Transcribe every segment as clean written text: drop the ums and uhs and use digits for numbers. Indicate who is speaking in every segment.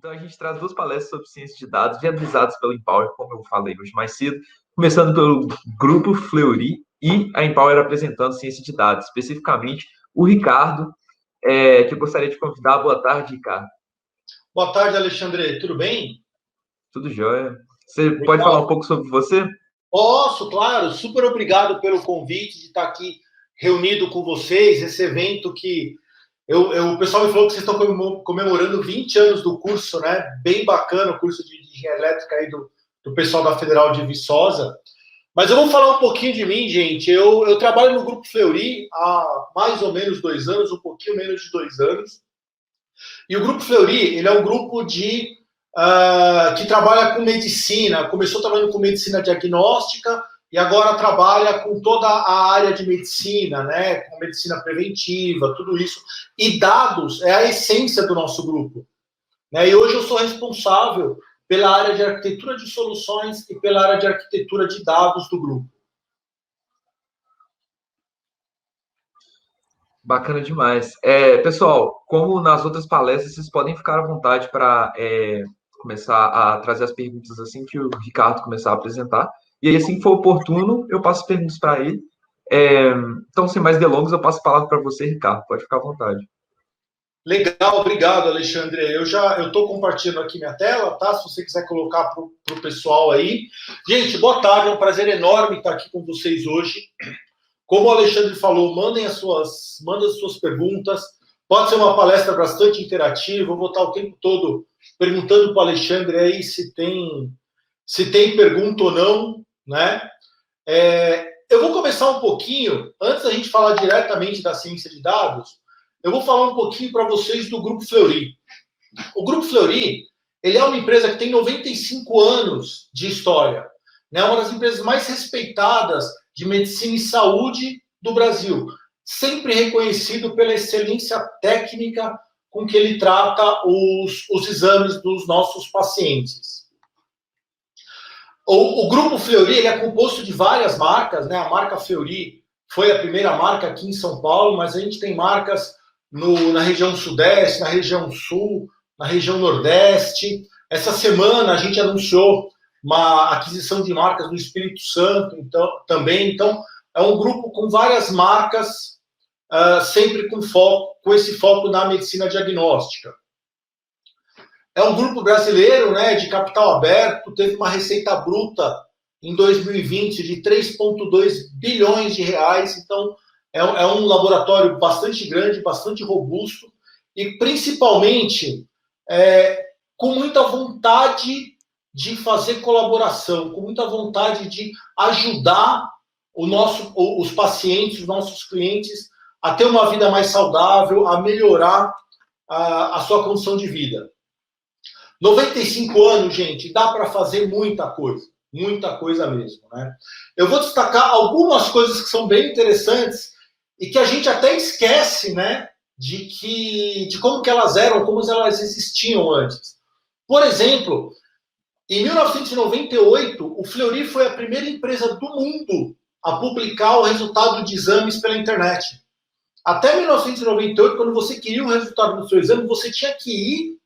Speaker 1: Então, a gente traz duas palestras sobre ciência de dados, viabilizadas pelo Empower, como eu falei hoje mais cedo, começando pelo Grupo Fleury e a Empower apresentando ciência de dados, especificamente o Ricardo, que eu gostaria de convidar. Boa tarde, Ricardo.
Speaker 2: Boa tarde, Alexandre. Tudo bem?
Speaker 1: Tudo jóia. Você pode falar
Speaker 2: Legal.
Speaker 1: um pouco sobre você?
Speaker 2: Posso, claro. Super obrigado pelo convite de estar aqui reunido com vocês, esse evento que o pessoal me falou que vocês estão comemorando 20 anos do curso, né? Bem bacana o curso de engenharia elétrica aí do pessoal da Federal de Viçosa. Mas eu vou falar um pouquinho de mim, gente. Eu trabalho no Grupo Fleury há mais ou menos 2 anos, um pouquinho menos de 2 anos. E o Grupo Fleury, ele é um grupo que trabalha com medicina. Começou trabalhando com medicina diagnóstica e agora trabalha com toda a área de medicina, né? Com medicina preventiva, tudo isso. E dados é a essência do nosso grupo, né? E hoje eu sou responsável pela área de arquitetura de soluções e pela área de arquitetura de dados do grupo.
Speaker 1: Bacana demais. Pessoal, como nas outras palestras, vocês podem ficar à vontade para começar a trazer as perguntas assim que o Ricardo começar a apresentar. E aí, assim que for oportuno, eu passo as perguntas para ele. Então, sem mais delongas, eu passo a palavra para você, Ricardo. Pode ficar à vontade.
Speaker 2: Legal, obrigado, Alexandre. Eu estou compartilhando aqui minha tela, tá? Se você quiser colocar para o pessoal aí. Gente, boa tarde, é um prazer enorme estar aqui com vocês hoje. Como o Alexandre falou, mandem as suas perguntas. Pode ser uma palestra bastante interativa. Eu vou estar o tempo todo perguntando para o Alexandre aí se tem pergunta ou não, né? Eu vou começar um pouquinho, antes da gente falar diretamente da ciência de dados, eu vou falar um pouquinho para vocês do Grupo Fleury. O Grupo Fleury, ele é uma empresa que tem 95 anos de história, né? Uma das empresas mais respeitadas de medicina e saúde do Brasil, sempre reconhecido pela excelência técnica com que ele trata os exames dos nossos pacientes. O Grupo Fleury, ele é composto de várias marcas, né? A marca Fleury foi a primeira marca aqui em São Paulo, mas a gente tem marcas na região Sudeste, na região Sul, na região Nordeste. Essa semana a gente anunciou uma aquisição de marcas no Espírito Santo também. Então, é um grupo com várias marcas, sempre com esse foco na medicina diagnóstica. É um grupo brasileiro, né, de capital aberto, teve uma receita bruta em 2020 de 3,2 bilhões de reais. Então, é um laboratório bastante grande, bastante robusto e, principalmente, com muita vontade de fazer colaboração, com muita vontade de ajudar os pacientes, os nossos clientes, a ter uma vida mais saudável, a melhorar a sua condição de vida. 95 anos, gente, dá para fazer muita coisa mesmo, né? Eu vou destacar algumas coisas que são bem interessantes e que a gente até esquece, né, de como que elas eram, como elas existiam antes. Por exemplo, em 1998, o Fleury foi a primeira empresa do mundo a publicar o resultado de exames pela internet. Até 1998, quando você queria o resultado do seu exame, você tinha que ir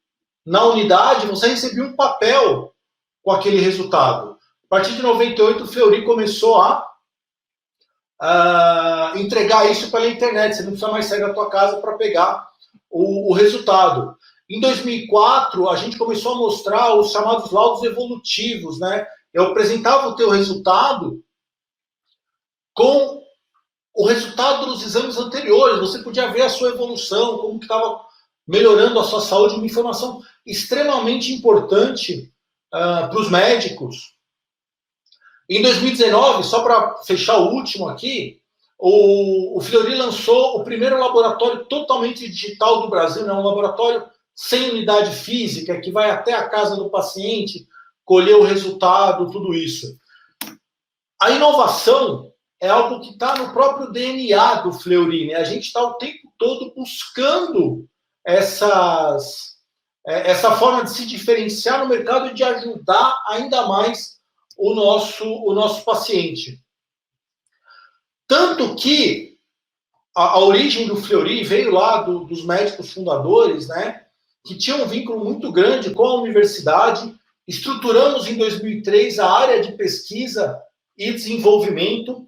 Speaker 2: na unidade, você recebia um papel com aquele resultado. A partir de 98, o Fleury começou a entregar isso pela internet. Você não precisa mais sair da tua casa para pegar o resultado. Em 2004, a gente começou a mostrar os chamados laudos evolutivos, né? Eu apresentava o teu resultado com o resultado dos exames anteriores. Você podia ver a sua evolução, como que estava melhorando a sua saúde, uma informação extremamente importante para os médicos. Em 2019, só para fechar o último aqui, o Fleury lançou o primeiro laboratório totalmente digital do Brasil, né? Um laboratório sem unidade física, que vai até a casa do paciente, colher o resultado, tudo isso. A inovação é algo que está no próprio DNA do Fleury, né? A gente está o tempo todo buscando essa forma de se diferenciar no mercado e de ajudar ainda mais o nosso paciente. Tanto que a origem do Fleury veio lá dos médicos fundadores, né? que tinha um vínculo muito grande com a universidade. Estruturamos em 2003 a área de pesquisa e desenvolvimento.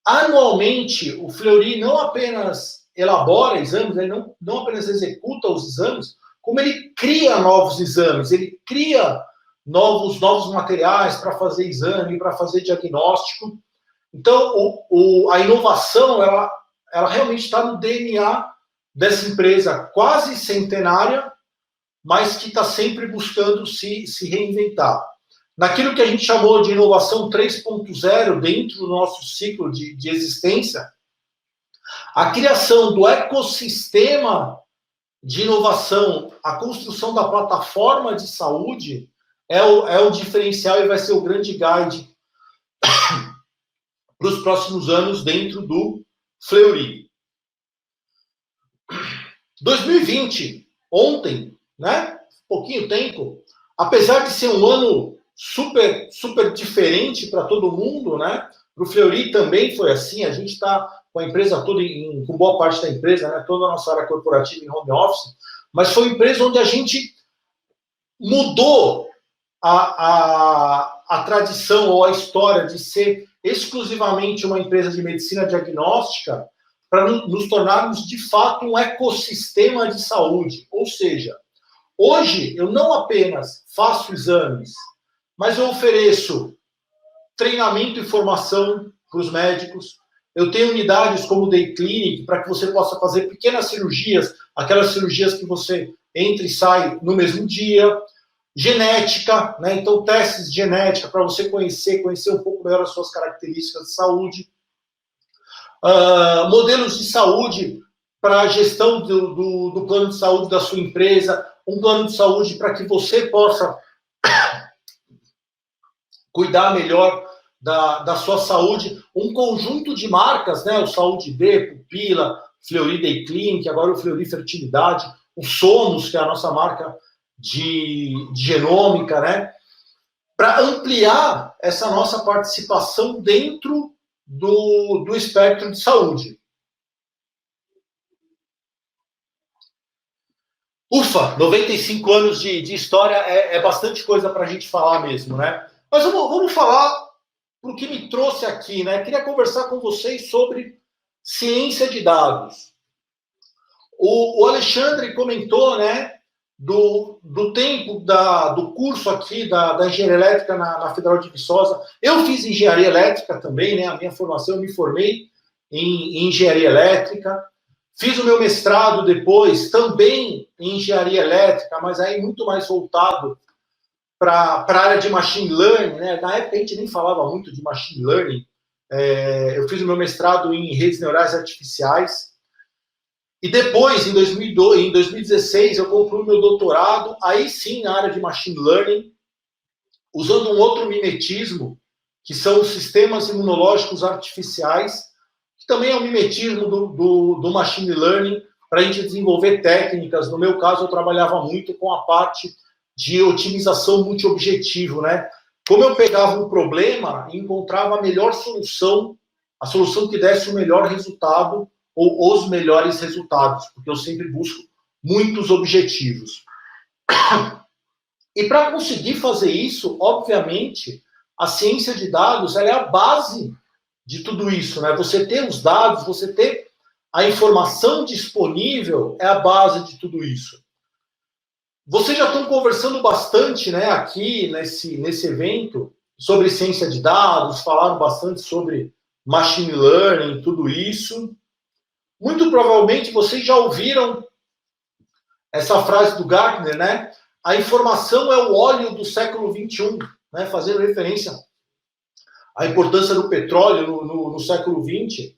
Speaker 2: Anualmente, o Fleury não apenas elabora exames, ele não apenas executa os exames, como ele cria novos exames, ele cria novos materiais para fazer exame, para fazer diagnóstico. Então, a inovação, ela realmente está no DNA dessa empresa quase centenária, mas que está sempre buscando se reinventar. Naquilo que a gente chamou de inovação 3.0, dentro do nosso ciclo de existência, a criação do ecossistema de inovação, a construção da plataforma de saúde é o diferencial e vai ser o grande guide para os próximos anos dentro do Fleury. 2020, ontem, né? Pouquinho tempo, apesar de ser um ano super diferente para todo mundo, né? Para o Fleury também foi assim. A gente está com a empresa toda, com boa parte da empresa, né? Toda a nossa área corporativa em home office, mas foi uma empresa onde a gente mudou a tradição ou a história de ser exclusivamente uma empresa de medicina diagnóstica para nos tornarmos, de fato, um ecossistema de saúde. Ou seja, hoje eu não apenas faço exames, mas eu ofereço treinamento e formação para os médicos. Eu tenho unidades como o Day Clinic, para que você possa fazer pequenas cirurgias, aquelas cirurgias que você entra e sai no mesmo dia. Genética, né? Então testes de genética para você conhecer um pouco melhor as suas características de saúde. Modelos de saúde para a gestão do plano de saúde da sua empresa, um plano de saúde para que você possa cuidar melhor da sua saúde, um conjunto de marcas, né? O Saúde D, Pupila, Fleury Day Clinic, agora o Fleury Fertilidade, o Somos, que é a nossa marca de genômica, né? Para ampliar essa nossa participação dentro do espectro de saúde. Ufa, 95 anos de história é bastante coisa para a gente falar mesmo, né? Mas vamos falar para o que me trouxe aqui, né? Queria conversar com vocês sobre ciência de dados. O Alexandre comentou, né, do tempo do curso aqui da engenharia elétrica na Federal de Viçosa. Eu fiz engenharia elétrica também, né? A minha formação, eu me formei em engenharia elétrica. Fiz o meu mestrado depois também em engenharia elétrica, mas aí muito mais voltado para a área de machine learning, né? Na época a gente nem falava muito de machine learning. Eu fiz o meu mestrado em redes neurais artificiais. E depois, em 2016, eu concluí meu doutorado, aí sim, na área de machine learning, usando um outro mimetismo, que são os sistemas imunológicos artificiais, que também é um mimetismo do machine learning, para a gente desenvolver técnicas. No meu caso, eu trabalhava muito com a parte de otimização multiobjetivo, né? Como eu pegava um problema e encontrava a melhor solução, a solução que desse o melhor resultado, ou os melhores resultados, porque eu sempre busco muitos objetivos. E para conseguir fazer isso, obviamente, a ciência de dados ela é a base de tudo isso, né? Você ter os dados, você ter a informação disponível é a base de tudo isso. Vocês já estão conversando bastante, né, aqui nesse evento sobre ciência de dados, falaram bastante sobre machine learning, tudo isso. Muito provavelmente vocês já ouviram essa frase do Gartner, né? A informação é o óleo do século XXI, né? Fazendo referência à importância do petróleo no século XX.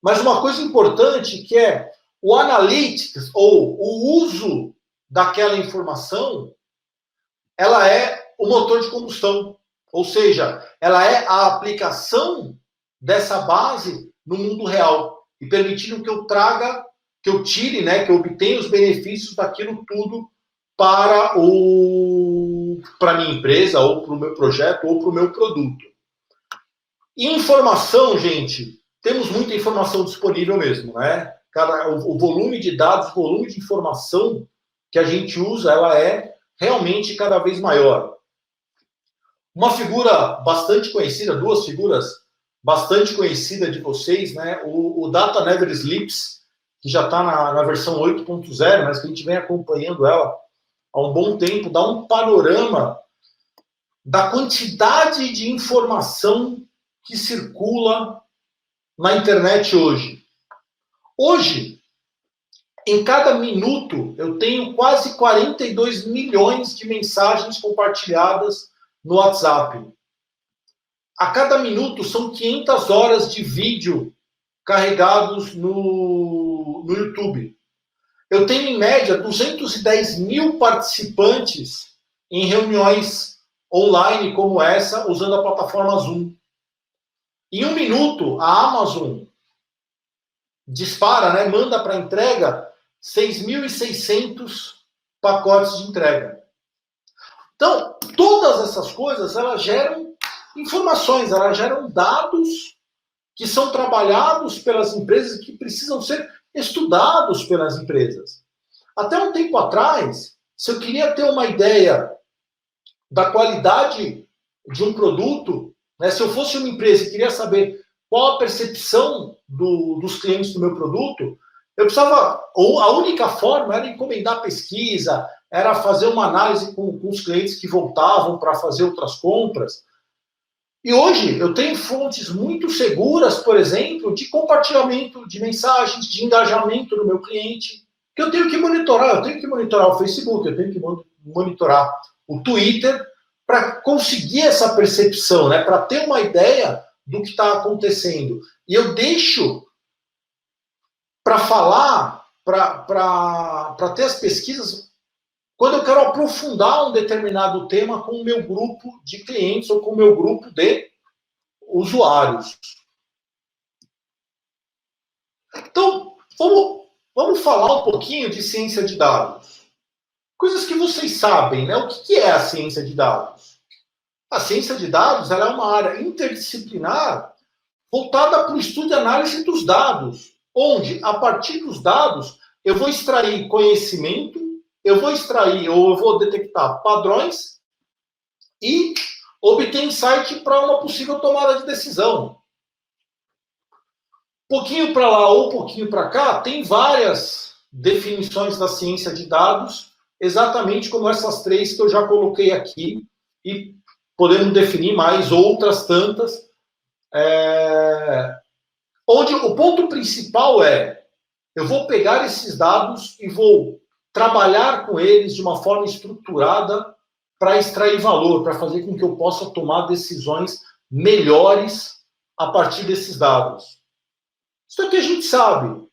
Speaker 2: Mas uma coisa importante que é o analytics, ou o uso daquela informação, ela é o motor de combustão. Ou seja, ela é a aplicação dessa base no mundo real. E permitindo que eu traga, que eu tire, né, que eu obtenha os benefícios daquilo tudo para a minha empresa, ou para o meu projeto, ou para o meu produto. E informação, gente, temos muita informação disponível mesmo, né? O volume de dados, o volume de informação que a gente usa, ela é realmente cada vez maior. Uma figura bastante conhecida, duas figuras bastante conhecidas de vocês, né? O Data Never Sleeps, que já está na versão 8.0, mas que a gente vem acompanhando ela há um bom tempo, dá um panorama da quantidade de informação que circula na internet hoje. Hoje, em cada minuto, eu tenho quase 42 milhões de mensagens compartilhadas no WhatsApp. A cada minuto são 500 horas de vídeo carregados no YouTube. Eu tenho, em média, 210 mil participantes em reuniões online como essa, usando a plataforma Zoom. Em um minuto, a Amazon dispara, né, manda para entrega 6.600 pacotes de entrega. Então, todas essas coisas, elas geram informações, elas geram dados que são trabalhados pelas empresas, que precisam ser estudados pelas empresas. Até um tempo atrás, se eu queria ter uma ideia da qualidade de um produto, né, se eu fosse uma empresa e queria saber qual a percepção dos clientes do meu produto, eu precisava, ou a única forma era encomendar pesquisa, era fazer uma análise com os clientes que voltavam para fazer outras compras. E hoje eu tenho fontes muito seguras, por exemplo, de compartilhamento de mensagens, de engajamento do meu cliente, que eu tenho que monitorar. Eu tenho que monitorar o Facebook, eu tenho que monitorar o Twitter, para conseguir essa percepção, né? Para ter uma ideia do que está acontecendo. E eu deixo para falar, para ter as pesquisas, quando eu quero aprofundar um determinado tema com o meu grupo de clientes ou com o meu grupo de usuários. Então, vamos falar um pouquinho de ciência de dados. Coisas que vocês sabem, né? O que é a ciência de dados? A ciência de dados ela é uma área interdisciplinar voltada para o estudo e análise dos dados, onde, a partir dos dados, eu vou extrair conhecimento, eu vou extrair ou eu vou detectar padrões e obter insight para uma possível tomada de decisão. Pouquinho para lá ou pouquinho para cá, tem várias definições da ciência de dados, exatamente como essas três que eu já coloquei aqui, e podemos definir mais outras tantas, onde o ponto principal é, eu vou pegar esses dados e vou trabalhar com eles de uma forma estruturada para extrair valor, para fazer com que eu possa tomar decisões melhores a partir desses dados. Isso aqui a gente sabe.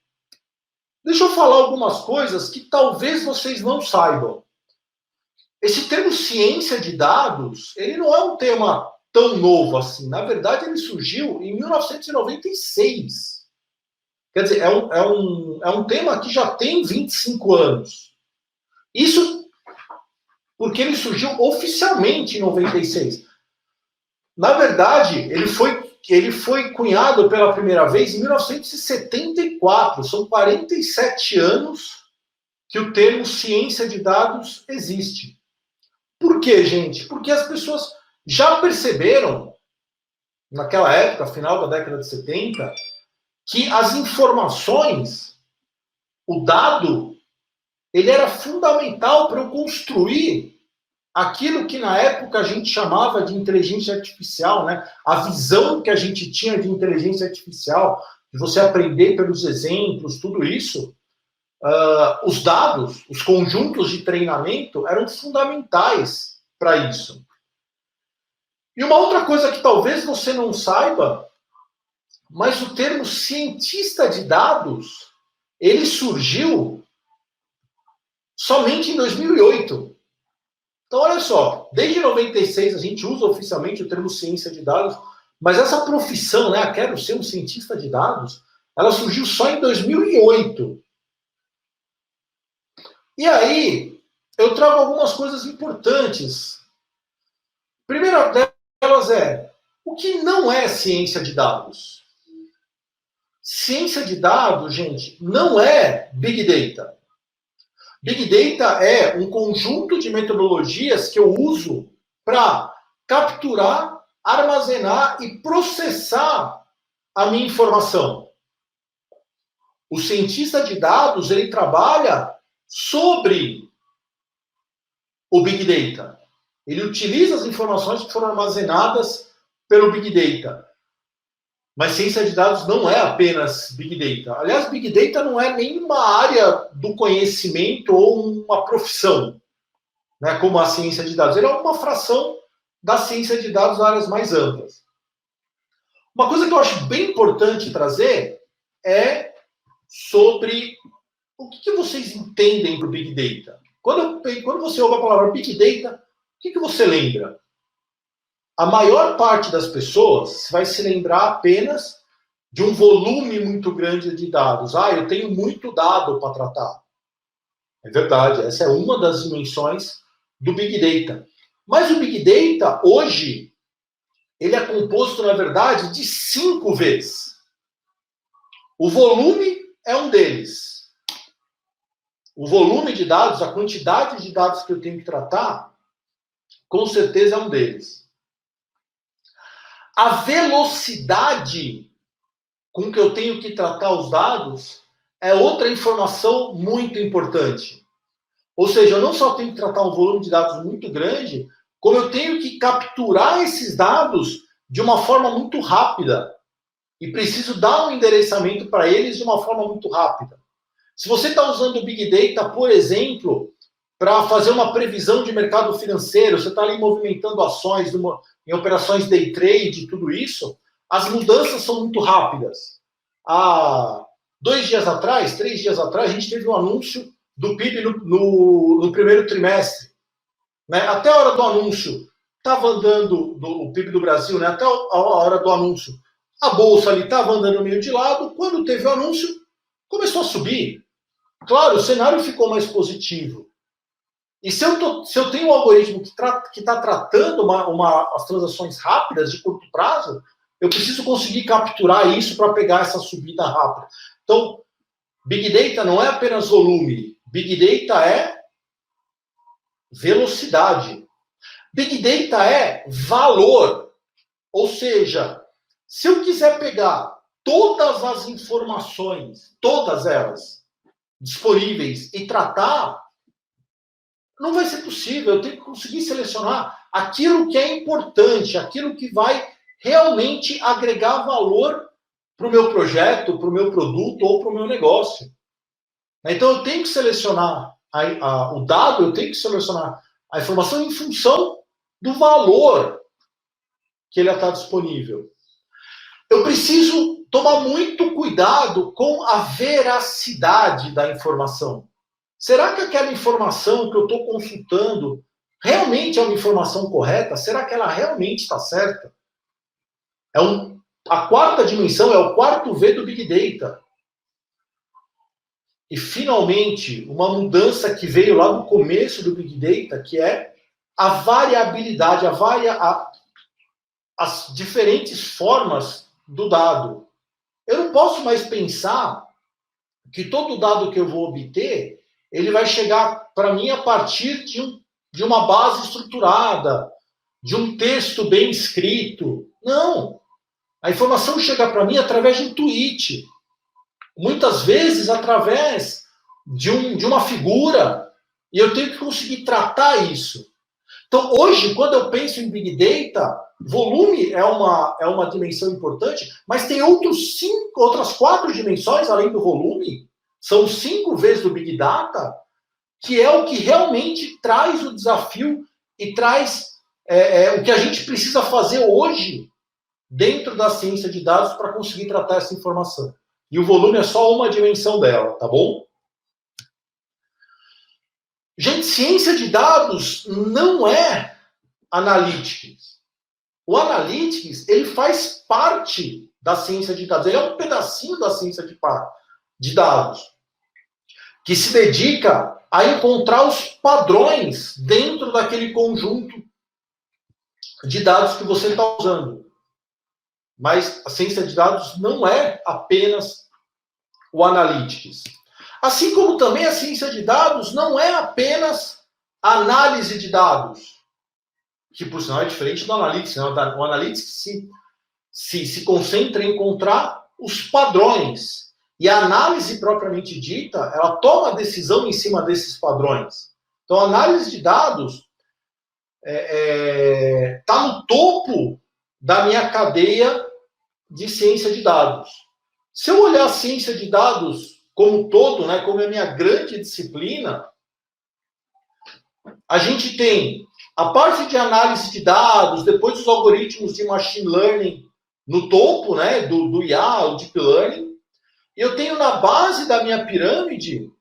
Speaker 2: Deixa eu falar algumas coisas que talvez vocês não saibam. Esse termo ciência de dados, ele não é um tema tão novo assim. Na verdade, ele surgiu em 1996. Quer dizer, é um tema que já tem 25 anos. Isso porque ele surgiu oficialmente em 96. Na verdade, ele foi cunhado pela primeira vez em 1974. São 47 anos que o termo ciência de dados existe. Por quê, gente? Porque as pessoas já perceberam, naquela época, final da década de 70, que as informações, o dado, ele era fundamental para eu construir aquilo que na época a gente chamava de inteligência artificial, né? A visão que a gente tinha de inteligência artificial, de você aprender pelos exemplos, tudo isso, os dados, os conjuntos de treinamento eram fundamentais para isso. E uma outra coisa que talvez você não saiba, mas o termo cientista de dados, ele surgiu somente em 2008. Então, olha só, desde 96 a gente usa oficialmente o termo ciência de dados, mas essa profissão, né, quero ser um cientista de dados, ela surgiu só em 2008. E aí, eu trago algumas coisas importantes. A primeira delas é, o que não é ciência de dados? Ciência de dados, gente, não é Big Data. Big Data é um conjunto de metodologias que eu uso para capturar, armazenar e processar a minha informação. O cientista de dados, ele trabalha sobre o Big Data. Ele utiliza as informações que foram armazenadas pelo Big Data. Mas ciência de dados não é apenas Big Data. Aliás, Big Data não é nenhuma área do conhecimento ou uma profissão, né, como a ciência de dados. Ele é uma fração da ciência de dados nas áreas mais amplas. Uma coisa que eu acho bem importante trazer é sobre o que vocês entendem do Big Data. Quando você ouve a palavra Big Data, o que você lembra? A maior parte das pessoas vai se lembrar apenas de um volume muito grande de dados. Eu tenho muito dado para tratar. É verdade, essa é uma das dimensões do Big Data. Mas o Big Data, hoje, ele é composto, na verdade, de 5 Vs. O volume é um deles. O volume de dados, a quantidade de dados que eu tenho que tratar, com certeza é um deles. A velocidade com que eu tenho que tratar os dados é outra informação muito importante. Ou seja, eu não só tenho que tratar um volume de dados muito grande, como eu tenho que capturar esses dados de uma forma muito rápida. E preciso dar um endereçamento para eles de uma forma muito rápida. Se você está usando o Big Data, por exemplo, para fazer uma previsão de mercado financeiro, você está ali movimentando ações em operações day trade, tudo isso, as mudanças são muito rápidas. Há 2 dias atrás, 3 dias atrás, a gente teve um anúncio do PIB no primeiro trimestre. Né? Até a hora do anúncio, estava andando o PIB do Brasil, né? Até a hora do anúncio, a bolsa ali estava andando meio de lado. Quando teve o anúncio, começou a subir. Claro, o cenário ficou mais positivo. E se eu tenho um algoritmo que está tratando as transações rápidas, de curto prazo, eu preciso conseguir capturar isso para pegar essa subida rápida. Então, Big Data não é apenas volume. Big Data é velocidade. Big Data é valor. Ou seja, se eu quiser pegar todas as informações, todas elas, disponíveis e tratar, não vai ser possível. Eu tenho que conseguir selecionar aquilo que é importante, aquilo que vai realmente agregar valor para o meu projeto, para o meu produto ou para o meu negócio. Então, eu tenho que selecionar o dado, eu tenho que selecionar a informação em função do valor que ele está disponível. Eu preciso tomar muito cuidado com a veracidade da informação. Será que aquela informação que eu estou consultando realmente é uma informação correta? Será que ela realmente está certa? A quarta dimensão é o quarto V do Big Data. E, finalmente, uma mudança que veio lá no começo do Big Data, que é a variabilidade, as diferentes formas do dado. Eu não posso mais pensar que todo dado que eu vou obter, ele vai chegar para mim a partir de uma base estruturada, de um texto bem escrito. Não. A informação chega para mim através de um tweet. Muitas vezes através de uma figura. E eu tenho que conseguir tratar isso. Então, hoje, quando eu penso em Big Data, volume é uma dimensão importante, mas tem outras 4 dimensões, além do volume, são 5 vezes do Big Data, que é o que realmente traz o desafio e traz o que a gente precisa fazer hoje dentro da ciência de dados para conseguir tratar essa informação. E o volume é só uma dimensão dela, tá bom? Gente, ciência de dados não é analytics. O analytics, ele faz parte da ciência de dados. Ele é um pedacinho da ciência de dados, que se dedica a encontrar os padrões dentro daquele conjunto de dados que você está usando. Mas a ciência de dados não é apenas o analytics. Assim como também a ciência de dados não é apenas análise de dados, que por sinal é diferente do Analytics, né? O Analytics se concentra em encontrar os padrões. E a análise propriamente dita, ela toma decisão em cima desses padrões. Então, a análise de dados está no topo da minha cadeia de ciência de dados. Se eu olhar a ciência de dados como um todo, né, como é a minha grande disciplina, a gente tem a parte de análise de dados, depois os algoritmos de machine learning no topo, né, do IA, o deep learning. E eu tenho na base da minha pirâmide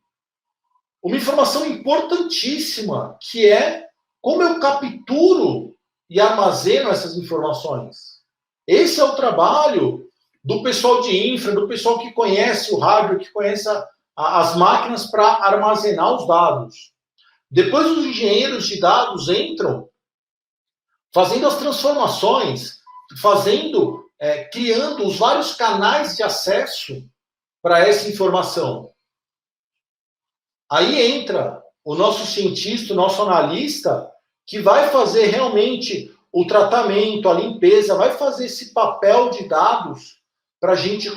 Speaker 2: uma informação importantíssima, que é como eu capturo e armazeno essas informações. Esse é o trabalho do pessoal de infra, do pessoal que conhece o hardware, que conhece as máquinas para armazenar os dados. Depois os engenheiros de dados entram fazendo as transformações, criando os vários canais de acesso para essa informação. Aí entra o nosso cientista, o nosso analista, que vai fazer realmente o tratamento, a limpeza, vai fazer esse papel de dados para a gente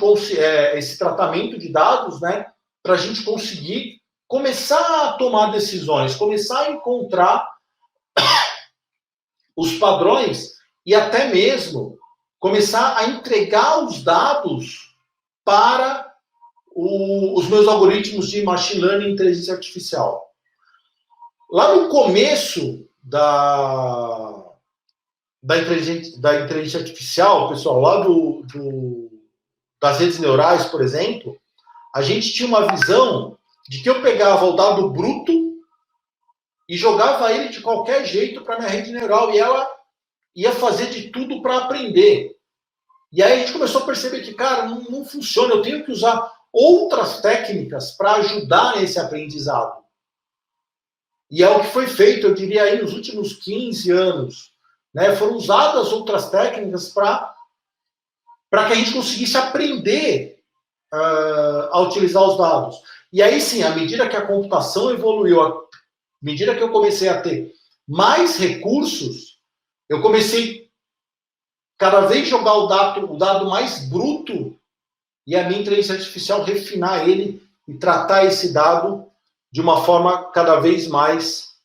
Speaker 2: esse tratamento de dados, né, para a gente conseguir começar a tomar decisões, começar a encontrar os padrões e até mesmo começar a entregar os dados para os meus algoritmos de machine learning e inteligência artificial. Lá no começo da inteligência artificial, pessoal, lá das redes neurais, por exemplo, a gente tinha uma visão de que eu pegava o dado bruto e jogava ele de qualquer jeito para minha rede neural e ela ia fazer de tudo para aprender. E aí a gente começou a perceber que, cara, não funciona, eu tenho que usar outras técnicas para ajudar nesse aprendizado. E é o que foi feito, eu diria, aí nos últimos 15 anos. Né? Foram usadas outras técnicas para que a gente conseguisse aprender a utilizar os dados. E aí sim, à medida que a computação evoluiu, à medida que eu comecei a ter mais recursos, eu comecei cada vez jogar o dado mais bruto e a minha inteligência artificial refinar ele e tratar esse dado de uma forma cada vez mais,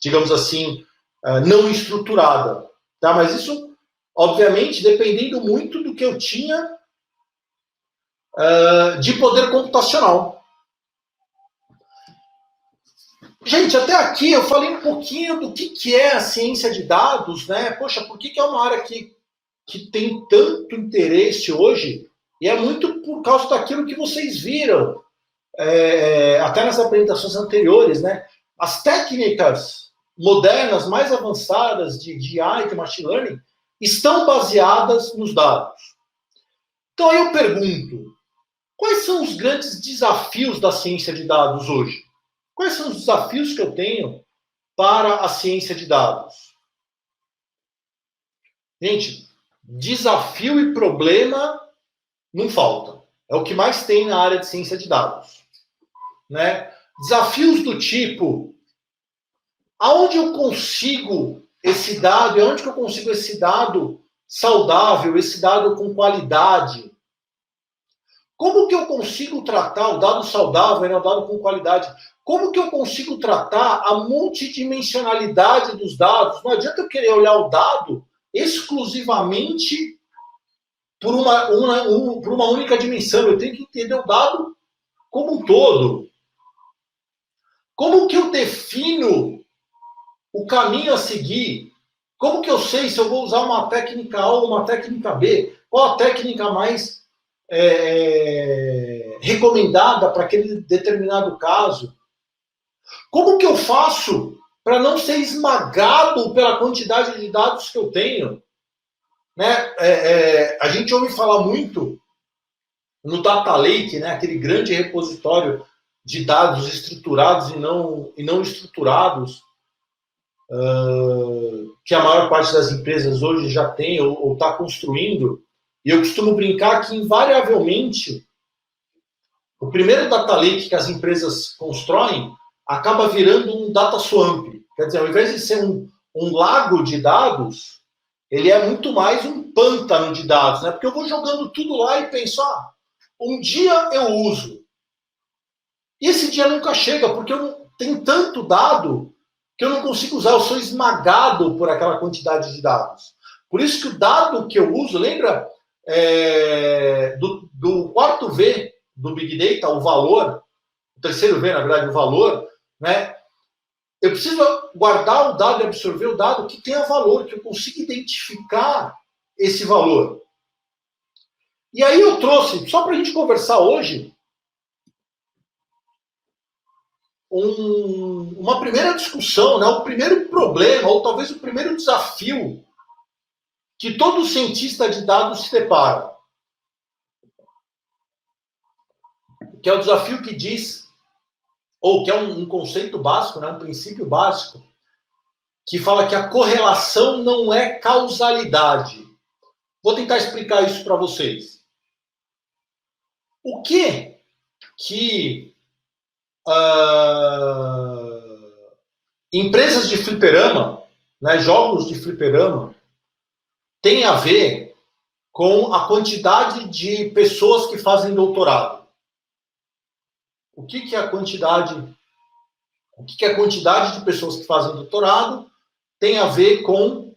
Speaker 2: digamos assim, não estruturada. Tá? Mas isso, obviamente, dependendo muito do que eu tinha de poder computacional. Gente, até aqui eu falei um pouquinho do que é a ciência de dados, né? Poxa, por que é uma área que tem tanto interesse hoje? E é muito por causa daquilo que vocês viram, até nas apresentações anteriores, né? As técnicas modernas, mais avançadas de AI, de machine learning, estão baseadas nos dados. Então aí eu pergunto, quais são os grandes desafios da ciência de dados hoje? Quais são os desafios que eu tenho para a ciência de dados? Gente, desafio e problema não falta. É o que mais tem na área de ciência de dados. Né? Desafios do tipo, aonde eu consigo esse dado, e aonde que eu consigo esse dado saudável, esse dado com qualidade? Como que eu consigo tratar o dado saudável, né, o dado com qualidade? Como que eu consigo tratar a multidimensionalidade dos dados? Não adianta eu querer olhar o dado exclusivamente por uma única dimensão. Eu tenho que entender o dado como um todo. Como que eu defino o caminho a seguir? Como que eu sei se eu vou usar uma técnica A ou uma técnica B? Qual a técnica mais recomendada para aquele determinado caso? Como que eu faço para não ser esmagado pela quantidade de dados que eu tenho? Né? A gente ouve falar muito no Data Lake, né? Aquele grande repositório de dados estruturados e não estruturados, que a maior parte das empresas hoje já tem ou está construindo. E eu costumo brincar que, invariavelmente, O primeiro data lake que as empresas constroem acaba virando um data swamp. Quer dizer, ao invés de ser um lago de dados, ele é muito mais um pântano de dados, né? Porque eu vou jogando tudo lá e penso, um dia eu uso. E esse dia nunca chega, porque tem tanto dado que eu não consigo usar, eu sou esmagado por aquela quantidade de dados. Por isso que o dado que eu uso, lembra do quarto V do Big Data, o valor, o terceiro V, na verdade, o valor, né? Eu preciso guardar o dado e absorver o dado que tenha valor, que eu consiga identificar esse valor. E aí eu trouxe, só para a gente conversar hoje, uma primeira discussão, né? O primeiro problema, ou talvez o primeiro desafio que todo cientista de dados se depara. Que é o desafio que diz, ou que é um conceito básico, né? Um princípio básico, que fala que a correlação não é causalidade. Vou tentar explicar isso para vocês. O que empresas de fliperama, né, jogos de fliperama, tem a ver com a quantidade de pessoas que fazem doutorado? O que é a quantidade? O que é a quantidade de pessoas que fazem doutorado tem a ver com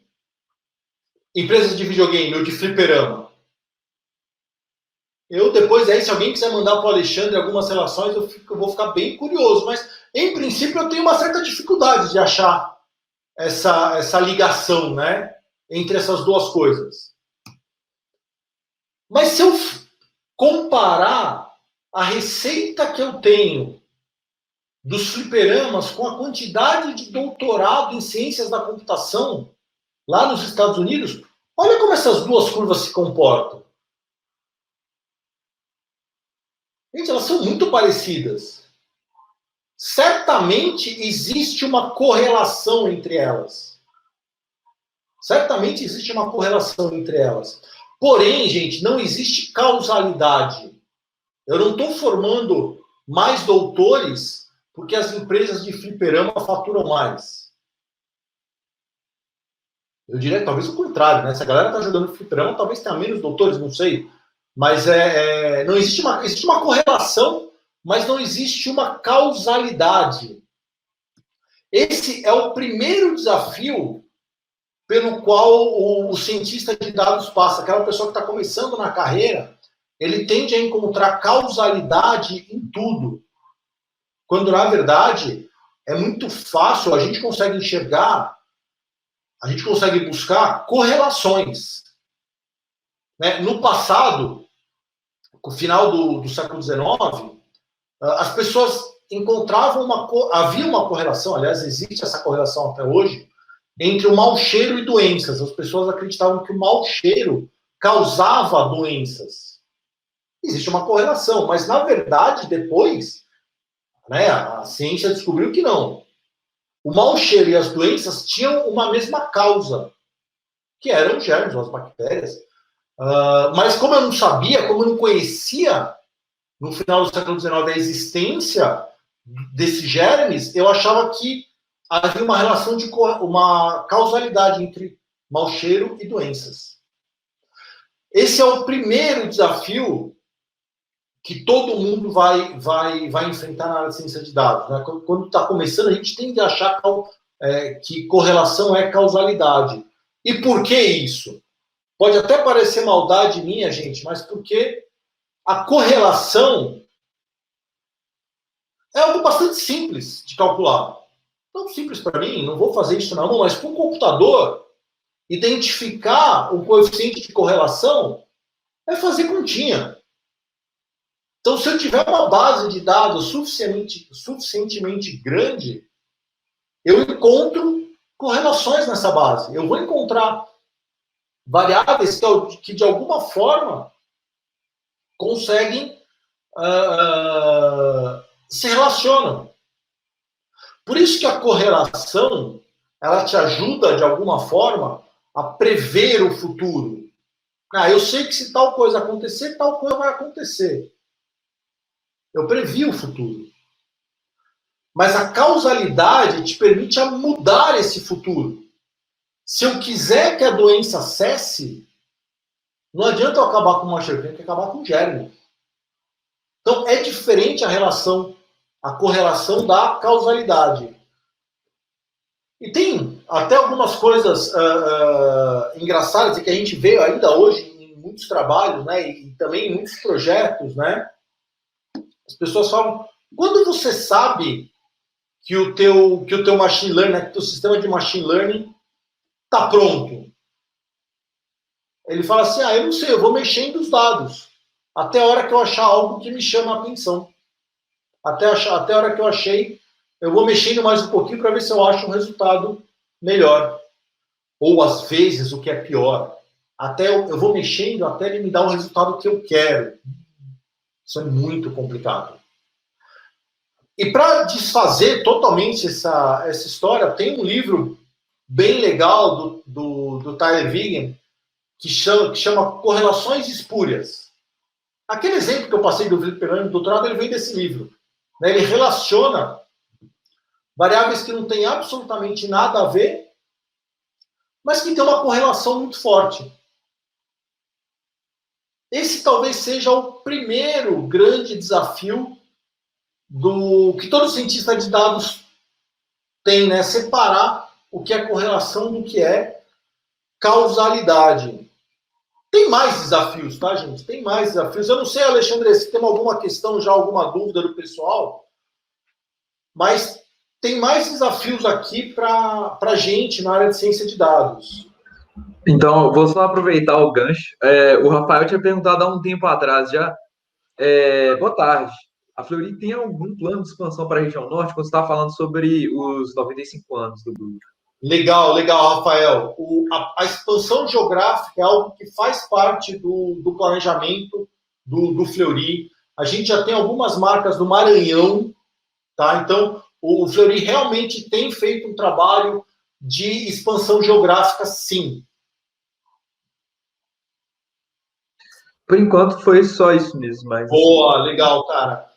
Speaker 2: empresas de videogame ou de fliperama? Eu depois, aí, se alguém quiser mandar para o Alexandre algumas relações, eu vou ficar bem curioso. Mas, em princípio, eu tenho uma certa dificuldade de achar essa ligação, né, entre essas duas coisas. Mas se eu comparar a receita que eu tenho dos fliperamas com a quantidade de doutorado em ciências da computação lá nos Estados Unidos, olha como essas duas curvas se comportam. Gente, elas são muito parecidas. Certamente existe uma correlação entre elas. Certamente existe uma correlação entre elas. Porém, gente, não existe causalidade. Eu não estou formando mais doutores porque as empresas de fliperama faturam mais. Eu diria talvez o contrário, né? Se a galera está jogando fliperama, talvez tenha menos doutores, não sei. Mas não existe uma correlação, mas não existe uma causalidade. Esse é o primeiro desafio pelo qual o cientista de dados passa. Aquela pessoa que está começando na carreira, ele tende a encontrar causalidade em tudo. Quando, na verdade, é muito fácil, a gente consegue enxergar, a gente consegue buscar correlações. Né? No passado, no final do século XIX, as pessoas encontravam havia uma correlação, aliás, existe essa correlação até hoje, entre o mau cheiro e doenças. As pessoas acreditavam que o mau cheiro causava doenças. Existe uma correlação, mas, na verdade, depois, né, a ciência descobriu que não. O mau cheiro e as doenças tinham uma mesma causa, que eram os germes, ou as bactérias. Mas como eu não sabia, como eu não conhecia, no final do século XIX, a existência desses germes, eu achava que havia uma relação uma causalidade entre mau cheiro e doenças. Esse é o primeiro desafio que todo mundo vai enfrentar na área de ciência de dados. Né? Quando está começando, a gente tem que achar que correlação é causalidade. E por que isso? Pode até parecer maldade minha, gente, mas porque a correlação é algo bastante simples de calcular. Não simples para mim, não vou fazer isso na mão, mas para um computador, identificar o coeficiente de correlação é fazer continha. Então, se eu tiver uma base de dados suficientemente grande, eu encontro correlações nessa base. Eu vou encontrar variáveis que de alguma forma, conseguem se relacionam. Por isso que a correlação, ela te ajuda, de alguma forma, a prever o futuro. Eu sei que se tal coisa acontecer, tal coisa vai acontecer. Eu previ o futuro. Mas a causalidade te permite a mudar esse futuro. Se eu quiser que a doença cesse, não adianta eu acabar com uma germe, eu tenho que acabar com o germe. Então, é diferente a relação, a correlação da causalidade. E tem até algumas coisas engraçadas que a gente vê ainda hoje em muitos trabalhos, né, e também em muitos projetos, né? As pessoas falam, quando você sabe que o teu machine learning, né, que o teu sistema de machine learning está pronto? Ele fala assim, eu não sei, eu vou mexendo os dados até a hora que eu achar algo que me chama a atenção. Até a hora que eu achei, eu vou mexendo mais um pouquinho para ver se eu acho um resultado melhor. Ou, às vezes, o que é pior, eu vou mexendo até ele me dar o resultado que eu quero. Isso é muito complicado. E para desfazer totalmente essa história, tem um livro bem legal do Tyler Vigen, que chama Correlações Espúrias. Aquele exemplo que eu passei do Felipe Peroni, do doutorado, ele vem desse livro. Ele relaciona variáveis que não têm absolutamente nada a ver, mas que tem uma correlação muito forte. Esse talvez seja o primeiro grande desafio que todo cientista de dados tem, né? Separar o que é correlação do que é causalidade. Tem mais desafios, tá, gente? Tem mais desafios. Eu não sei, Alexandre, se tem alguma questão já, alguma dúvida do pessoal, mas tem mais desafios aqui para a gente na área de ciência de dados.
Speaker 1: Então, vou só aproveitar o gancho. O Rafael tinha perguntado há um tempo atrás já. Boa tarde. A Fleury tem algum plano de expansão para a região norte quando você está falando sobre os 95 anos do grupo?
Speaker 2: Legal, Rafael. A expansão geográfica é algo que faz parte do planejamento do Fleury. A gente já tem algumas marcas do Maranhão, tá? Então, o Fleury realmente tem feito um trabalho de expansão geográfica, sim.
Speaker 1: Por enquanto foi só isso mesmo. Mas...
Speaker 2: Boa, legal, cara.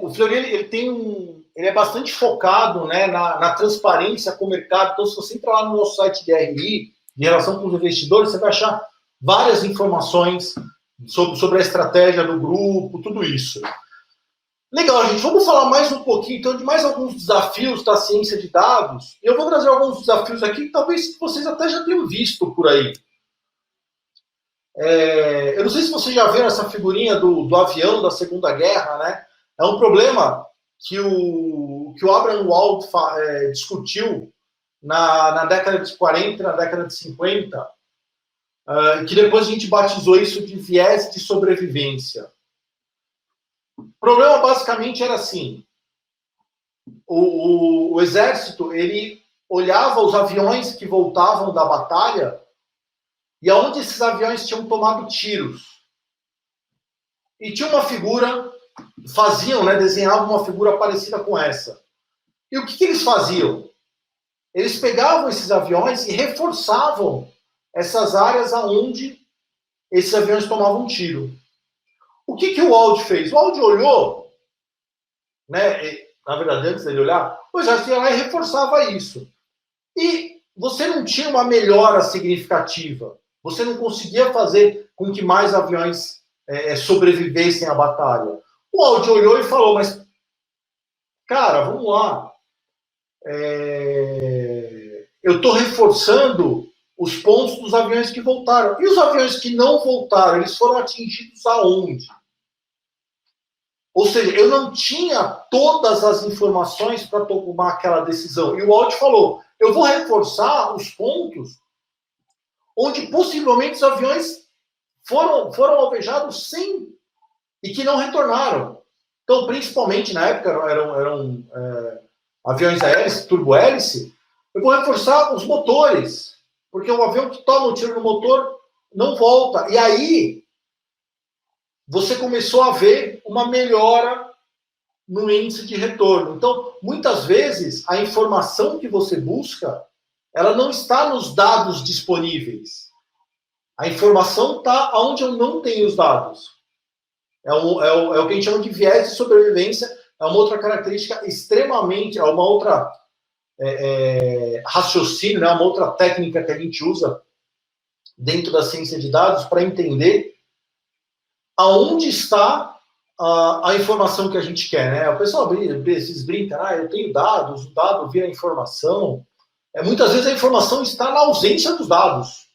Speaker 2: O Fleury ele é bastante focado, né, na transparência com o mercado. Então, se você entrar lá no nosso site de RI, de relação com os investidores, você vai achar várias informações sobre a estratégia do grupo, tudo isso. Legal, gente. Vamos falar mais um pouquinho, então, de mais alguns desafios da ciência de dados. E eu vou trazer alguns desafios aqui que talvez vocês até já tenham visto por aí. Eu não sei se vocês já viram essa figurinha do avião da Segunda Guerra, né? É um problema que o Abraham Wald discutiu na década de 40, na década de 50, que depois a gente batizou isso de viés de sobrevivência. O problema basicamente era assim: o exército ele olhava os aviões que voltavam da batalha e aonde esses aviões tinham tomado tiros. E tinha uma figura, desenhavam uma figura parecida com essa. E o que eles faziam? Eles pegavam esses aviões e reforçavam essas áreas aonde esses aviões tomavam tiro. O que o Wald fez? O Wald olhou, né? Na verdade, antes dele olhar, o exército ia lá e reforçava isso. E você não tinha uma melhora significativa. Você não conseguia fazer com que mais aviões sobrevivessem à batalha. O Wald olhou e falou, mas, cara, vamos lá. Eu estou reforçando os pontos dos aviões que voltaram. E os aviões que não voltaram, eles foram atingidos aonde? Ou seja, eu não tinha todas as informações para tomar aquela decisão. E o Wald falou, eu vou reforçar os pontos onde possivelmente os aviões foram alvejados e que não retornaram. Então, principalmente na época, eram aviões a hélice, turbo-hélice, eu vou reforçar os motores, porque o avião que toma um tiro no motor não volta. E aí, você começou a ver uma melhora no índice de retorno. Então, muitas vezes, a informação que você busca, ela não está nos dados disponíveis. A informação está onde eu não tenho os dados. É o que a gente chama de viés de sobrevivência, é uma outra característica extremamente, é uma outra raciocínio, né, uma outra técnica que a gente usa dentro da ciência de dados para entender aonde está a informação que a gente quer, né? O pessoal às vezes brinca, eu tenho dados, o dado vira informação. Muitas vezes a informação está na ausência dos dados.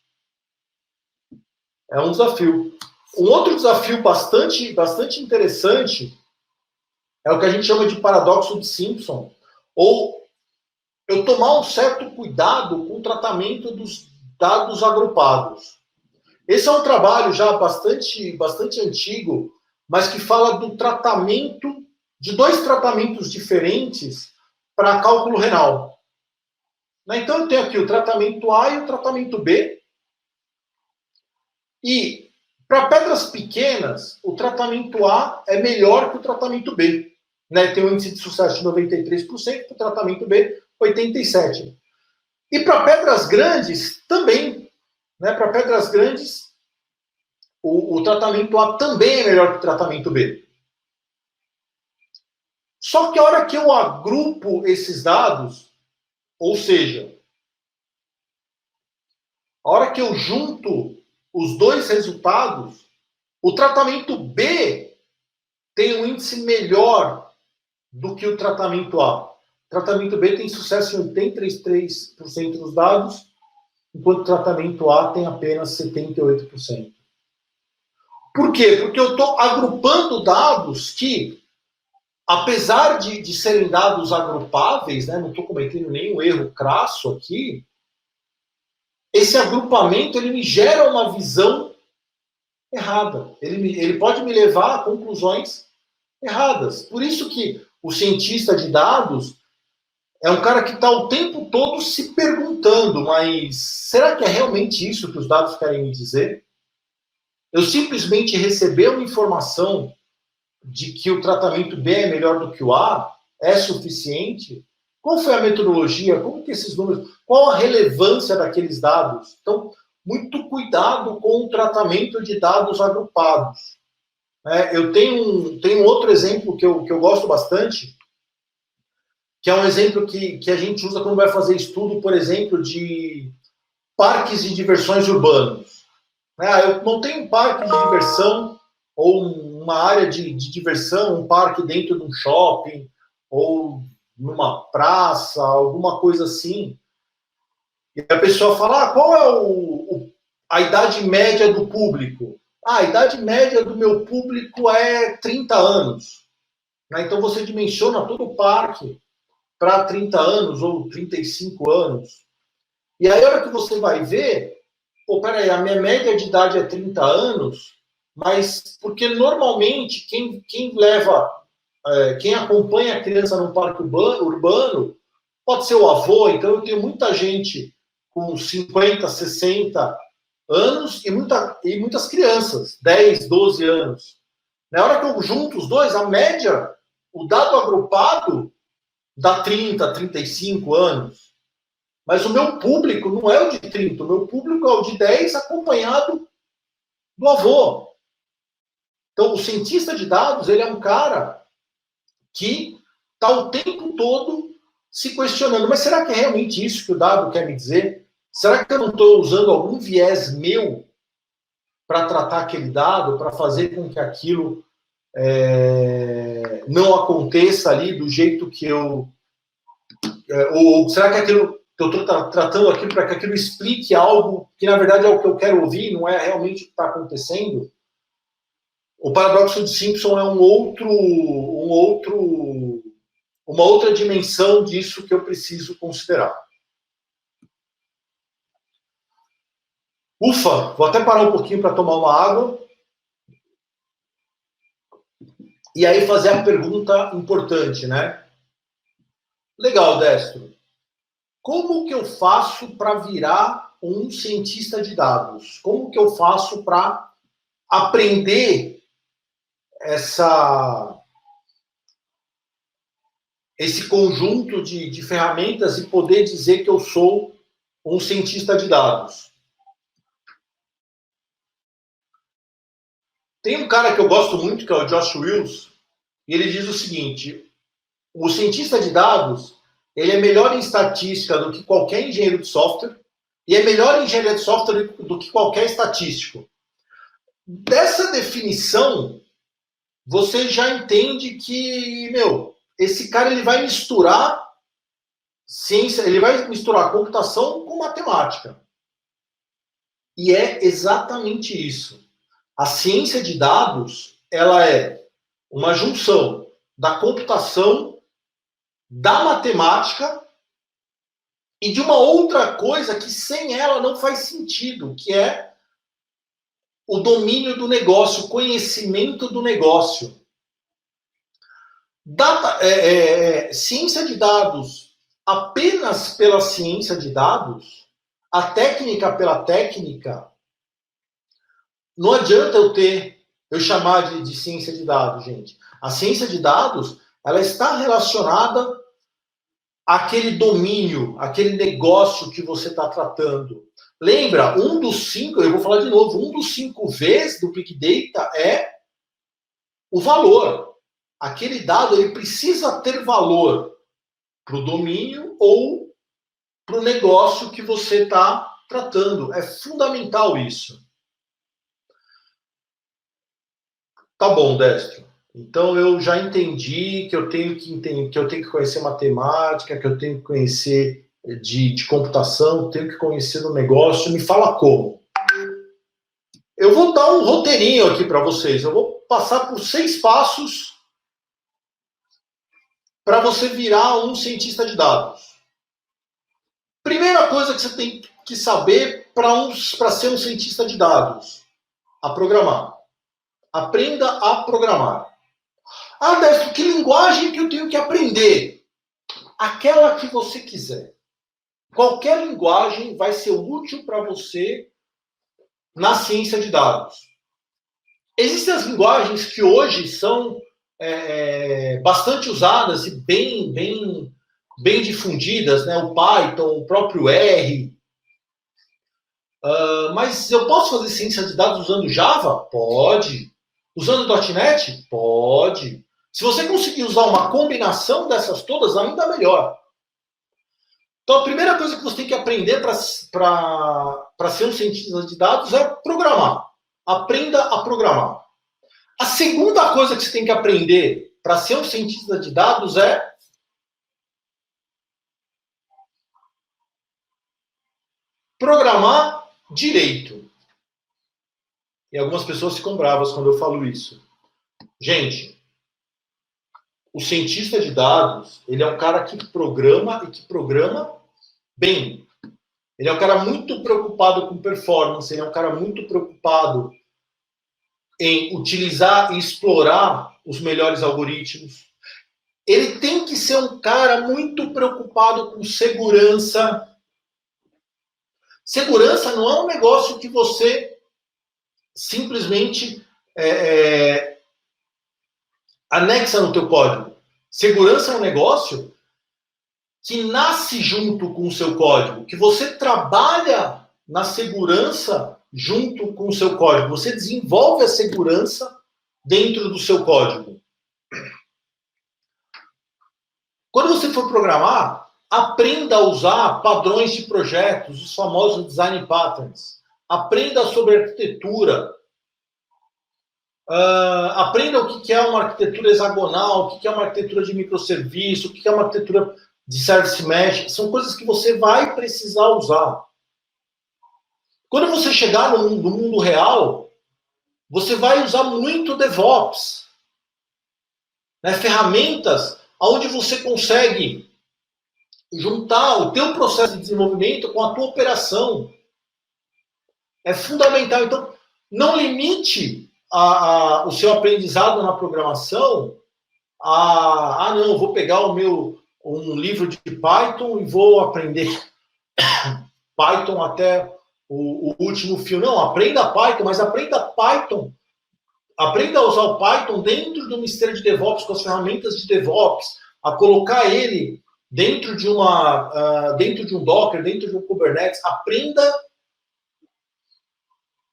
Speaker 2: É um desafio. Um outro desafio bastante interessante é o que a gente chama de paradoxo de Simpson, ou eu tomar um certo cuidado com o tratamento dos dados agrupados. Esse é um trabalho já bastante antigo, mas que fala do tratamento, de 2 tratamentos diferentes para cálculo renal. Então, eu tenho aqui o tratamento A e o tratamento B. E, para pedras pequenas, o tratamento A é melhor que o tratamento B. Tem um índice de sucesso de 93%, para o tratamento B, 87%. E para pedras grandes, também. Para pedras grandes, o tratamento A também é melhor que o tratamento B. Só que a hora que eu agrupo esses dados, ou seja, a hora que eu junto os 2 resultados, o tratamento B tem um índice melhor do que o tratamento A. O tratamento B tem sucesso em 83% dos dados, enquanto o tratamento A tem apenas 78%. Por quê? Porque eu estou agrupando dados que, apesar de serem dados agrupáveis, não estou cometendo nenhum erro crasso aqui, esse agrupamento ele me gera uma visão errada. Ele pode me levar a conclusões erradas. Por isso que o cientista de dados é um cara que está o tempo todo se perguntando, mas será que é realmente isso que os dados querem me dizer? Eu simplesmente receber uma informação de que o tratamento B é melhor do que o A é suficiente? Qual foi a metodologia? Como que esses números... Qual a relevância daqueles dados? Então, muito cuidado com o tratamento de dados agrupados. Eu tenho outro exemplo que eu gosto bastante, que é um exemplo que a gente usa quando vai fazer estudo, por exemplo, de parques de diversões urbanos. Eu montei um parque de diversão ou uma área de diversão, um parque dentro de um shopping ou numa praça, alguma coisa assim. E a pessoa fala, qual é a idade média do público? A idade média do meu público é 30 anos. Então você dimensiona todo o parque para 30 anos ou 35 anos. E aí, a hora que você vai ver, peraí, a minha média de idade é 30 anos, mas porque normalmente quem acompanha a criança no parque urbano pode ser o avô, então eu tenho muita gente com 50, 60 anos e muitas crianças, 10, 12 anos. Na hora que eu junto os dois, a média, o dado agrupado dá 30, 35 anos. Mas o meu público não é o de 30, o meu público é o de 10 acompanhado do avô. Então, o cientista de dados, ele é um cara que está o tempo todo se questionando, mas será que é realmente isso que o dado quer me dizer? Será que eu não estou usando algum viés meu para tratar aquele dado, para fazer com que aquilo não aconteça ali do jeito que eu... ou será que aquilo que eu estou tratando aquilo para que aquilo explique algo que, na verdade, é o que eu quero ouvir, não é realmente o que está acontecendo? O paradoxo de Simpson é uma outra dimensão disso que eu preciso considerar. Ufa, vou até parar um pouquinho para tomar uma água. E aí fazer a pergunta importante, né? Legal, Destro. Como que eu faço para virar um cientista de dados? Como que eu faço para aprender esse conjunto de ferramentas e poder dizer que eu sou um cientista de dados? Tem um cara que eu gosto muito, que é o Josh Wills, e ele diz o seguinte: o cientista de dados, ele é melhor em estatística do que qualquer engenheiro de software, e é melhor em engenharia de software do que qualquer estatístico. Dessa definição, você já entende que, esse cara ele vai misturar ciência, ele vai misturar computação com matemática. E é exatamente isso. A ciência de dados, ela é uma junção da computação, da matemática e de uma outra coisa que sem ela não faz sentido, que é o domínio do negócio, o conhecimento do negócio. Ciência de dados apenas pela ciência de dados, a técnica pela técnica, não adianta eu chamar de ciência de dados, gente. A ciência de dados, ela está relacionada àquele domínio, àquele negócio que você está tratando. Lembra, um dos 5 Vs do Big Data é o valor. Aquele dado, ele precisa ter valor para o domínio ou para o negócio que você está tratando. É fundamental isso. Tá bom, Destro. Então eu já entendi que eu tenho que conhecer matemática, que eu tenho que conhecer de computação, tenho que conhecer do negócio. Me fala como. Eu vou dar um roteirinho aqui para vocês. Eu vou passar por 6 passos para você virar um cientista de dados. Primeira coisa que você tem que saber para ser um cientista de dados: a programar. Aprenda a programar. Ah, Destro, que linguagem que eu tenho que aprender? Aquela que você quiser. Qualquer linguagem vai ser útil para você na ciência de dados. Existem as linguagens que hoje são bastante usadas e bem difundidas, né? O Python, o próprio R. Mas eu posso fazer ciência de dados usando Java? Pode. Usando .NET? Pode. Se você conseguir usar uma combinação dessas todas, ainda melhor. Então, a primeira coisa que você tem que aprender para ser um cientista de dados é programar. Aprenda a programar. A segunda coisa que você tem que aprender para ser um cientista de dados é programar direito. E algumas pessoas ficam bravas quando eu falo isso. Gente, o cientista de dados, ele é um cara que programa e que programa bem. Ele é um cara muito preocupado com performance, ele é um cara muito preocupado em utilizar e explorar os melhores algoritmos. Ele tem que ser um cara muito preocupado com segurança. Segurança não é um negócio que você simplesmente anexa no teu código. Segurança é um negócio que nasce junto com o seu código, que você trabalha na segurança junto com o seu código. Você desenvolve a segurança dentro do seu código. Quando você for programar, aprenda a usar padrões de projetos, os famosos design patterns. Aprenda sobre arquitetura. Aprenda o que é uma arquitetura hexagonal, o que é uma arquitetura de microserviço, o que é uma arquitetura de service mesh. São coisas que você vai precisar usar. Quando você chegar no mundo real, você vai usar muito DevOps. Né? Ferramentas onde você consegue juntar o teu processo de desenvolvimento com a tua operação. É fundamental. Então, não limite o seu aprendizado na programação não, eu vou pegar um livro de Python e vou aprender Python até o último fio. Não, aprenda Python, mas aprenda Python. Aprenda a usar o Python dentro do mistério de DevOps, com as ferramentas de DevOps, a colocar ele dentro de um Docker, dentro de um Kubernetes. Aprenda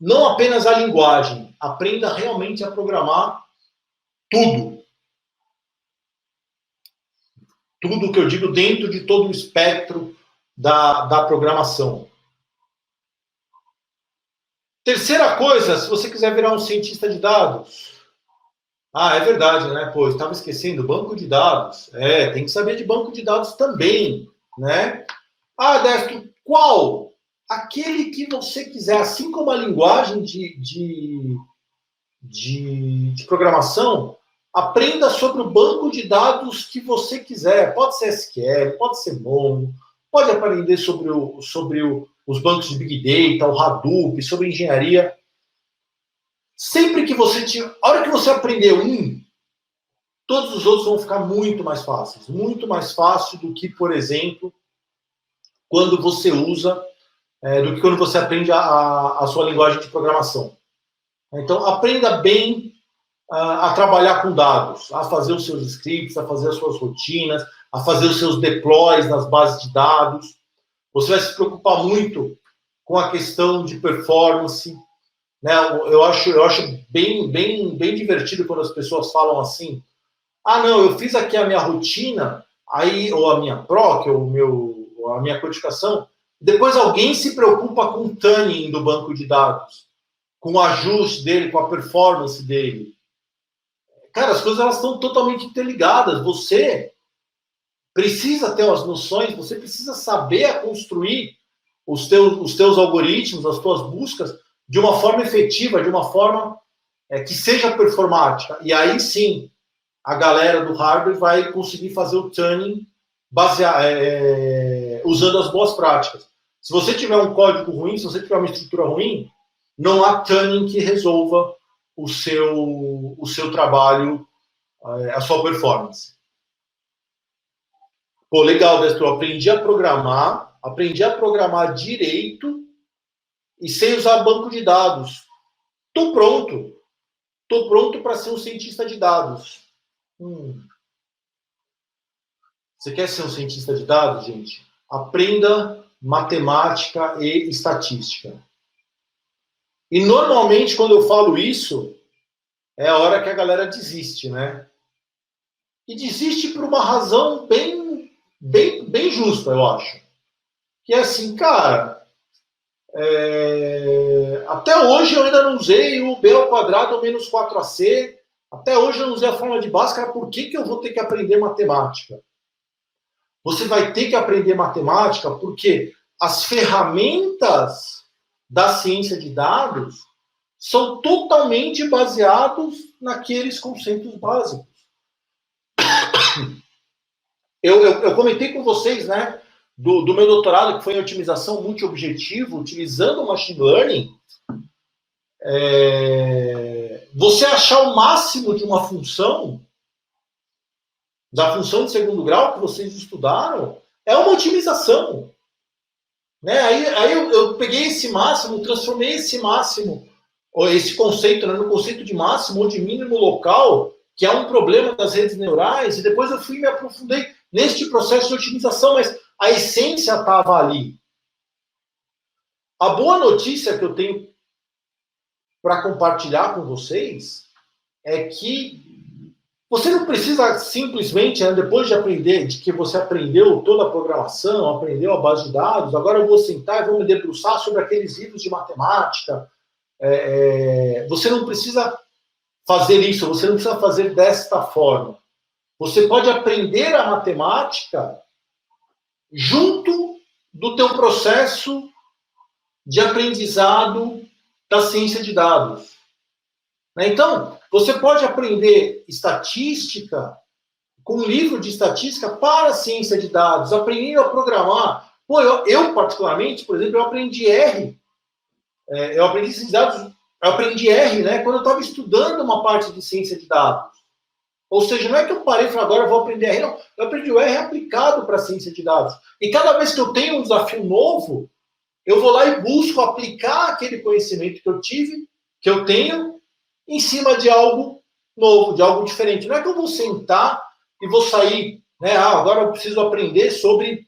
Speaker 2: não apenas a linguagem, aprenda realmente a programar tudo. Tudo que eu digo dentro de todo o espectro da programação. Terceira coisa, se você quiser virar um cientista de dados. Ah, é verdade, né? Pô, eu estava esquecendo, banco de dados. Tem que saber de banco de dados também, né? Ah, Destro, qual? Aquele que você quiser, assim como a linguagem de programação, aprenda sobre o banco de dados que você quiser. Pode ser SQL, pode ser Mongo, pode aprender sobre os bancos de Big Data, o Hadoop, sobre engenharia. Sempre que você tiver... A hora que você aprender todos os outros vão ficar muito mais fáceis. Muito mais fácil do que, por exemplo, quando você usa, do que quando você aprende a sua linguagem de programação. Então, aprenda bem a trabalhar com dados, a fazer os seus scripts, a fazer as suas rotinas, a fazer os seus deploys nas bases de dados. Você vai se preocupar muito com a questão de performance, né? Eu acho bem divertido quando as pessoas falam assim: ah, não, eu fiz aqui a minha rotina, aí, ou a minha PROC, ou a minha codificação, depois alguém se preocupa com o tuning do banco de dados, com o ajuste dele, com a performance dele. Cara, as coisas elas estão totalmente interligadas. Você precisa ter as noções, você precisa saber construir os teus algoritmos, as tuas buscas, de uma forma efetiva, de uma forma que seja performática. E aí sim, a galera do hardware vai conseguir fazer o tuning usando as boas práticas. Se você tiver um código ruim, se você tiver uma estrutura ruim, não há tuning que resolva o seu trabalho, a sua performance. Pô, legal, Destro, aprendi a programar direito e sem usar banco de dados. Tô pronto para ser um cientista de dados. Você quer ser um cientista de dados, gente? Aprenda matemática e estatística. E normalmente, quando eu falo isso, é a hora que a galera desiste, né? E desiste por uma razão bem justa, eu acho. Que é assim, cara, até hoje eu ainda não usei o B ao quadrado menos 4AC, até hoje eu não usei a fórmula de Bhaskara, por que eu vou ter que aprender matemática? Você vai ter que aprender matemática porque as ferramentas da ciência de dados são totalmente baseados naqueles conceitos básicos. Eu comentei com vocês, né, do meu doutorado, que foi em otimização multiobjetivo, utilizando o machine learning. Você achar o máximo de uma função, da função de segundo grau que vocês estudaram, é uma otimização. Né? Aí eu peguei esse máximo, transformei esse máximo, ou esse conceito, né, no conceito de máximo ou de mínimo local, que é um problema das redes neurais, e depois eu fui me aprofundei neste processo de otimização, mas a essência estava ali. A boa notícia que eu tenho para compartilhar com vocês é que você não precisa simplesmente, né, depois de aprender, de que você aprendeu toda a programação, aprendeu a base de dados, agora eu vou sentar e vou me debruçar sobre aqueles livros de matemática. Você não precisa fazer isso, você não precisa fazer desta forma. Você pode aprender a matemática junto do teu processo de aprendizado da ciência de dados. Então, você pode aprender estatística com um livro de estatística para a ciência de dados, aprendendo a programar. Pô, eu particularmente, por exemplo, eu aprendi R. Eu aprendi ciência de dados, eu aprendi R, né, quando eu estava estudando uma parte de ciência de dados. Ou seja, não é que eu parei e falei, agora eu vou aprender R, não. Eu aprendi o R aplicado para a ciência de dados. E cada vez que eu tenho um desafio novo, eu vou lá e busco aplicar aquele conhecimento que eu tive, que eu tenho, em cima de algo novo, de algo diferente. Não é que eu vou sentar e vou sair, né? Agora eu preciso aprender sobre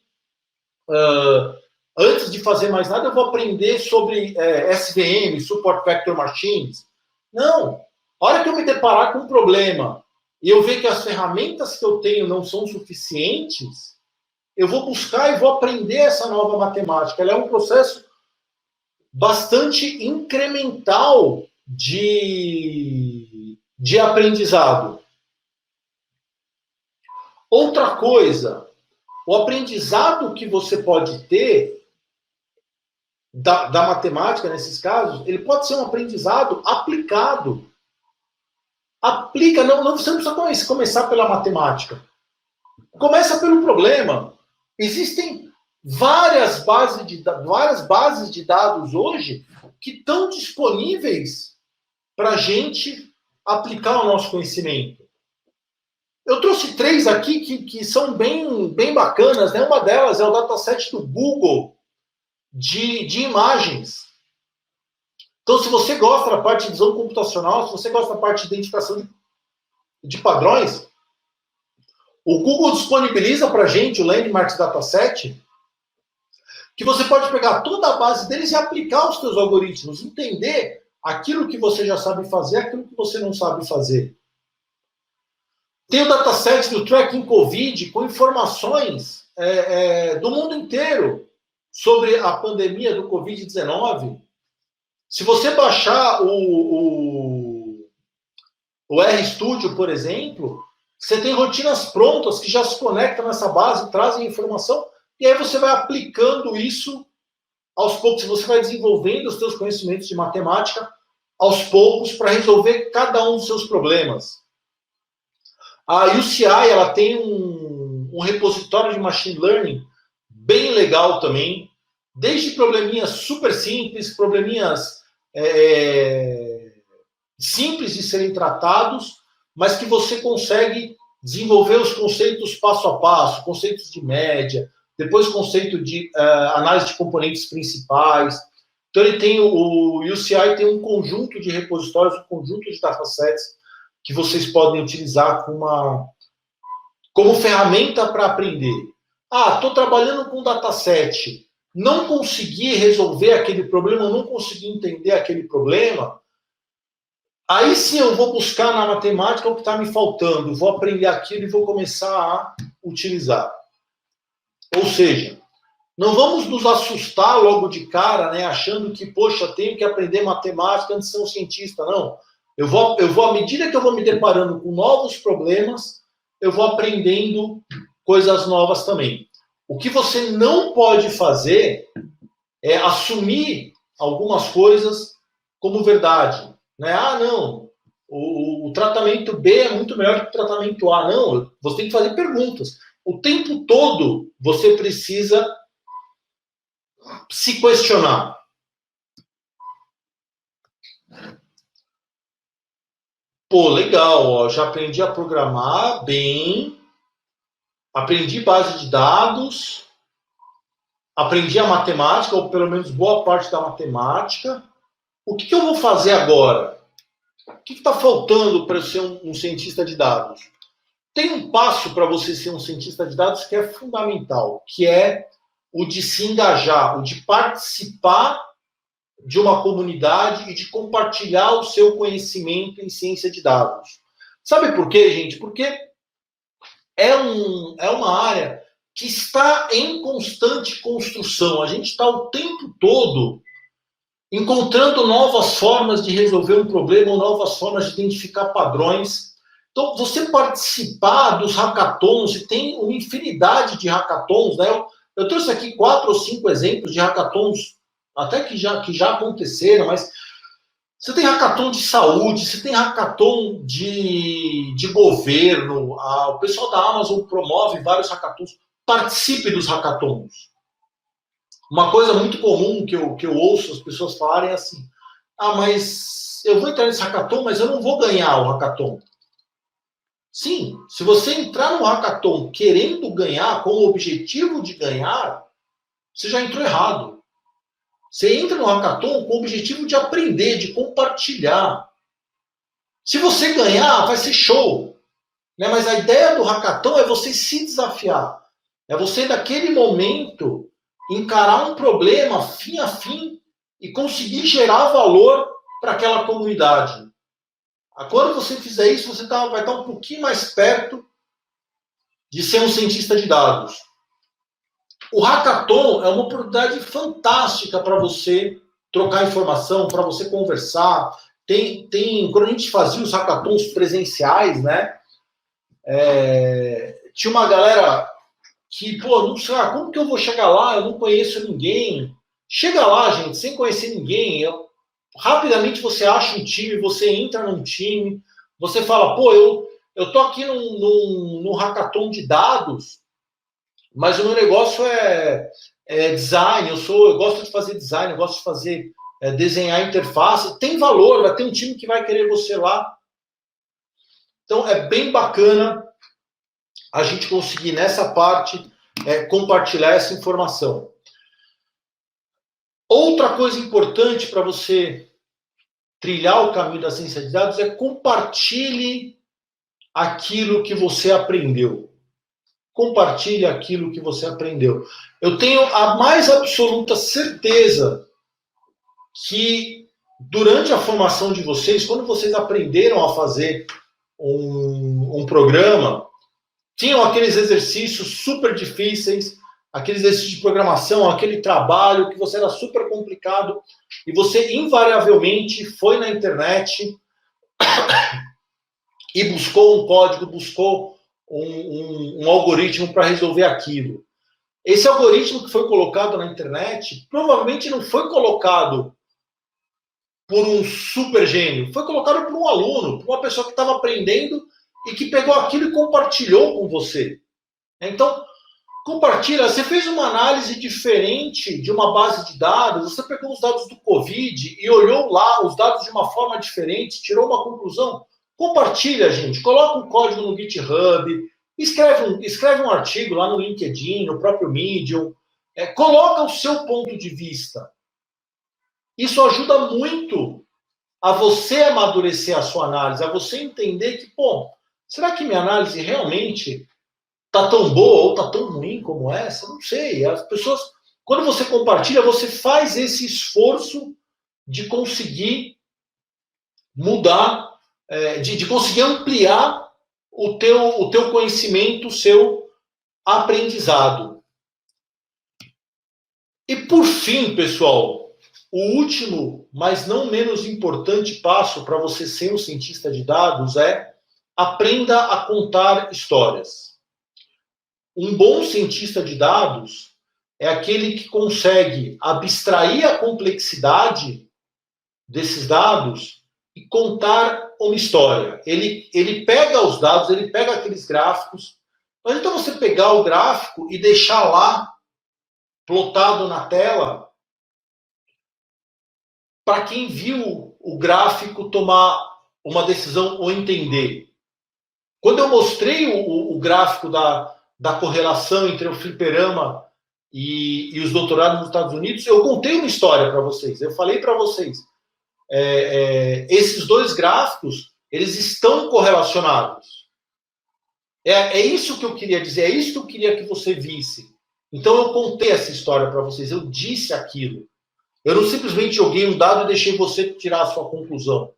Speaker 2: Antes de fazer mais nada, eu vou aprender sobre SVM, Support Vector Machines. Não. A hora que eu me deparar com um problema e eu ver que as ferramentas que eu tenho não são suficientes, eu vou buscar e vou aprender essa nova matemática. Ela é um processo bastante incremental de aprendizado. Outra coisa, o aprendizado que você pode ter da matemática, nesses casos, ele pode ser um aprendizado aplicado. Aplica, não você não precisa começar pela matemática. Começa pelo problema. Existem várias bases de dados hoje que estão disponíveis para a gente aplicar o nosso conhecimento. Eu trouxe 3 aqui que são bem bacanas, né? Uma delas é o dataset do Google de imagens. Então, se você gosta da parte de visão computacional, se você gosta da parte de identificação de padrões, o Google disponibiliza para a gente o Landmarks Dataset, que você pode pegar toda a base deles e aplicar os seus algoritmos, entender aquilo que você já sabe fazer, aquilo que você não sabe fazer. Tem o dataset do Tracking Covid, com informações do mundo inteiro sobre a pandemia do Covid-19. Se você baixar o RStudio, por exemplo, você tem rotinas prontas que já se conectam nessa base, trazem informação, e aí você vai aplicando isso aos poucos, você vai desenvolvendo os seus conhecimentos de matemática aos poucos para resolver cada um dos seus problemas. A UCI, ela tem um repositório de Machine Learning bem legal também, desde probleminhas super simples, probleminhas simples de serem tratados, mas que você consegue desenvolver os conceitos passo a passo, conceitos de média, depois conceito de análise de componentes principais. Então ele tem o UCI tem um conjunto de repositórios, um conjunto de datasets que vocês podem utilizar como ferramenta para aprender. Estou trabalhando com dataset, não consegui resolver aquele problema, não consegui entender aquele problema, aí sim eu vou buscar na matemática o que está me faltando, vou aprender aquilo e vou começar a utilizar. Ou seja, não vamos nos assustar logo de cara, né, achando que, poxa, tenho que aprender matemática antes de ser um cientista. Não. Eu vou, à medida que eu vou me deparando com novos problemas, eu vou aprendendo coisas novas também. O que você não pode fazer é assumir algumas coisas como verdade. Né? Não, o tratamento B é muito melhor que o tratamento A. Não, você tem que fazer perguntas. O tempo todo você precisa se questionar. Pô, legal, ó, já aprendi a programar bem, aprendi base de dados, aprendi a matemática, ou pelo menos boa parte da matemática. O que eu vou fazer agora? O que está faltando para eu ser um cientista de dados? Tem um passo para você ser um cientista de dados que é fundamental, que é o de se engajar, o de participar de uma comunidade e de compartilhar o seu conhecimento em ciência de dados. Sabe por quê, gente? Porque é uma área que está em constante construção. A gente está o tempo todo encontrando novas formas de resolver um problema ou novas formas de identificar padrões. Então, você participar dos hackathons, e tem uma infinidade de hackathons, né? Eu trouxe aqui 4 ou 5 exemplos de hackathons, até que já aconteceram, mas você tem hackathon de saúde, você tem hackathon de governo, o pessoal da Amazon promove vários hackathons. Participe dos hackathons. Uma coisa muito comum que eu ouço as pessoas falarem é assim, mas eu vou entrar nesse hackathon, mas eu não vou ganhar o hackathon. Sim, se você entrar no hackathon querendo ganhar, com o objetivo de ganhar, você já entrou errado. Você entra no hackathon com o objetivo de aprender, de compartilhar. Se você ganhar, vai ser show. Né? Mas a ideia do hackathon é você se desafiar. É você, naquele momento, encarar um problema fim a fim e conseguir gerar valor para aquela comunidade. Quando você fizer isso, você vai estar um pouquinho mais perto de ser um cientista de dados. O hackathon é uma oportunidade fantástica para você trocar informação, para você conversar. Quando a gente fazia os hackathons presenciais, né? Tinha uma galera que, não sei lá, como que eu vou chegar lá? Eu não conheço ninguém. Chega lá, gente, sem conhecer ninguém. Rapidamente você acha um time, você entra num time, você fala, eu tô aqui num hackathon de dados, mas o meu negócio é design, eu gosto de fazer design, eu gosto de fazer desenhar interface, tem valor, vai ter um time que vai querer você lá. Então é bem bacana a gente conseguir nessa parte compartilhar essa informação. Outra coisa importante para você trilhar o caminho da ciência de dados é compartilhe aquilo que você aprendeu. Compartilhe aquilo que você aprendeu. Eu tenho a mais absoluta certeza que durante a formação de vocês, quando vocês aprenderam a fazer um programa, tinham aqueles exercícios super difíceis, aqueles exercícios de programação, aquele trabalho que você era super complicado, e você invariavelmente foi na internet e buscou um código, buscou um algoritmo para resolver aquilo. Esse algoritmo que foi colocado na internet provavelmente não foi colocado por um super gênio, foi colocado por um aluno, por uma pessoa que estava aprendendo e que pegou aquilo e compartilhou com você. Então, compartilha. Você fez uma análise diferente de uma base de dados, você pegou os dados do Covid e olhou lá os dados de uma forma diferente, tirou uma conclusão. Compartilha, gente. Coloca um código no GitHub, escreve um artigo lá no LinkedIn, no próprio Medium. Coloca o seu ponto de vista. Isso ajuda muito a você amadurecer a sua análise, a você entender que, será que minha análise realmente tá tão boa ou tá tão ruim como essa? Não sei. As pessoas, quando você compartilha, você faz esse esforço de conseguir mudar, de conseguir ampliar o teu conhecimento, o seu aprendizado. E por fim, pessoal, o último, mas não menos importante passo para você ser um cientista de dados é aprenda a contar histórias. Um bom cientista de dados é aquele que consegue abstrair a complexidade desses dados e contar uma história. Ele pega os dados, ele pega aqueles gráficos. Não adianta você pegar o gráfico e deixar lá, plotado na tela, para quem viu o gráfico tomar uma decisão ou entender. Quando eu mostrei o gráfico da correlação entre o fliperama e os doutorados nos Estados Unidos, eu contei uma história para vocês. Eu falei para vocês, esses dois gráficos, eles estão correlacionados. É isso que eu queria dizer, é isso que eu queria que você visse. Então eu contei essa história para vocês, eu disse aquilo. Eu não simplesmente joguei um dado e deixei você tirar a sua conclusão.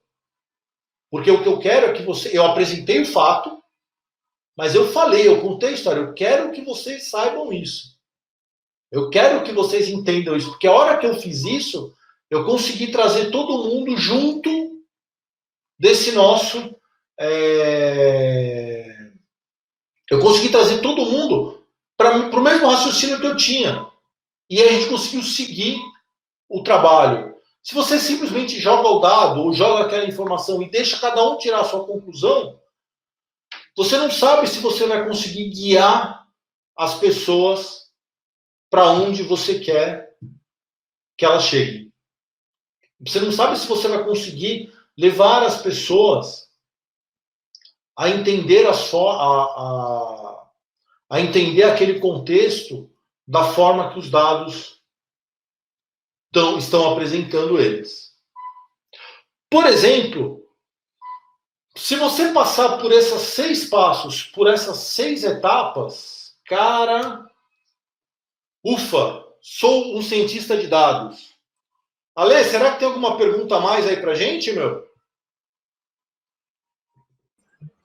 Speaker 2: Porque o que eu quero é que você... Eu apresentei o fato, mas eu falei, eu contei a história. Eu quero que vocês saibam isso. Eu quero que vocês entendam isso. Porque a hora que eu fiz isso, eu consegui trazer todo mundo junto desse nosso... Eu consegui trazer todo mundo para o mesmo raciocínio que eu tinha. E a gente conseguiu seguir o trabalho. Se você simplesmente joga o dado ou joga aquela informação e deixa cada um tirar a sua conclusão, você não sabe se você vai conseguir guiar as pessoas para onde você quer que elas cheguem. Você não sabe se você vai conseguir levar as pessoas a entender a entender aquele contexto da forma que os dados estão apresentando eles. Por exemplo, se você passar por esses 6 passos, por essas 6 etapas, cara, ufa, sou um cientista de dados. Ale, será que tem alguma pergunta a mais aí pra gente, meu?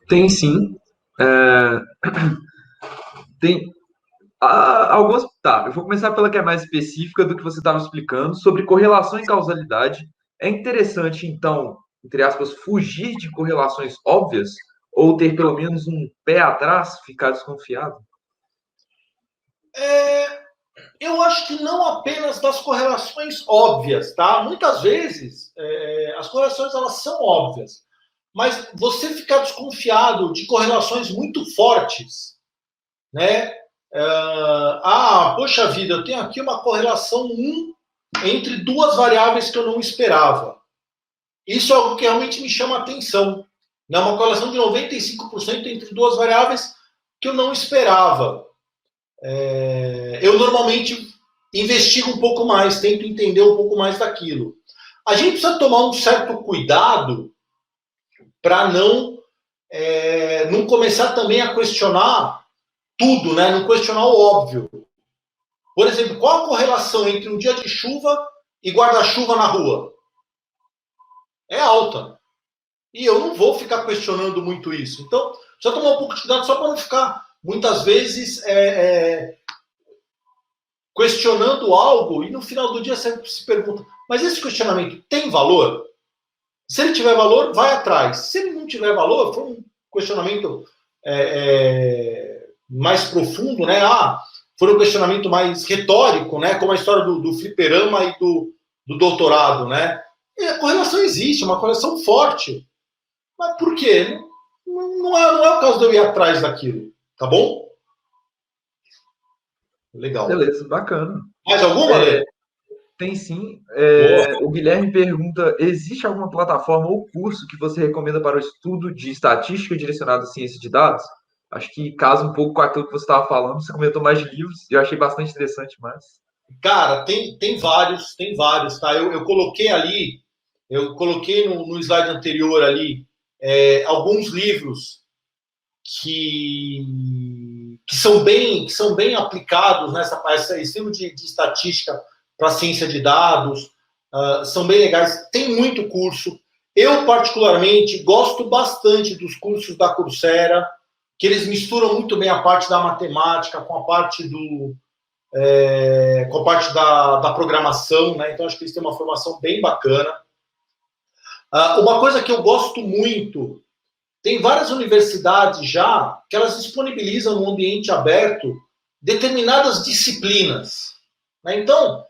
Speaker 1: Tem sim. É, tem algumas. Tá, eu vou começar pela que é mais específica do que você estava explicando, sobre correlação e causalidade. É interessante, então, entre aspas, fugir de correlações óbvias ou ter pelo menos um pé atrás, ficar desconfiado?
Speaker 2: Eu acho que não apenas das correlações óbvias, tá? Muitas vezes as correlações elas são óbvias, mas você ficar desconfiado de correlações muito fortes, né? Poxa vida, eu tenho aqui uma correlação 1 entre duas variáveis que eu não esperava. Isso é algo que realmente me chama a atenção. Né? Uma correlação de 95% entre duas variáveis que eu não esperava. Eu normalmente investigo um pouco mais, tento entender um pouco mais daquilo. A gente precisa tomar um certo cuidado para não começar também a questionar tudo, né? Não questionar o óbvio. Por exemplo, qual a correlação entre um dia de chuva e guarda-chuva na rua? É alta. E eu não vou ficar questionando muito isso. Então, precisa tomar um pouco de cuidado só para não ficar, muitas vezes, questionando algo e no final do dia você se pergunta, mas esse questionamento tem valor? Se ele tiver valor, vai atrás. Se ele não tiver valor, for um questionamento mais profundo, né? For um questionamento mais retórico, né? Como a história do fliperama e do doutorado, né? E a correlação existe, uma correlação forte. Mas por quê? Não é o caso de eu ir atrás daquilo, tá bom? Legal.
Speaker 1: Beleza, bacana.
Speaker 2: Mais alguma, Lê?
Speaker 1: Tem sim.
Speaker 2: Boa.
Speaker 1: O Guilherme pergunta: existe alguma plataforma ou curso que você recomenda para o estudo de estatística direcionado à ciência de dados? Acho que casa um pouco com aquilo que você estava falando. Você comentou mais de livros, e eu achei bastante interessante, mas.
Speaker 2: Cara, tem vários, tá? Eu coloquei ali, eu coloquei no slide anterior ali alguns livros que são bem aplicados nessa esse estilo de estatística para ciência de dados, são bem legais. Tem muito curso. Eu, particularmente, gosto bastante dos cursos da Coursera, que eles misturam muito bem a parte da matemática com a parte com a parte da programação, né? Então acho que eles têm uma formação bem bacana. Uma coisa que eu gosto muito, tem várias universidades já que elas disponibilizam no ambiente aberto determinadas disciplinas. Né? Então,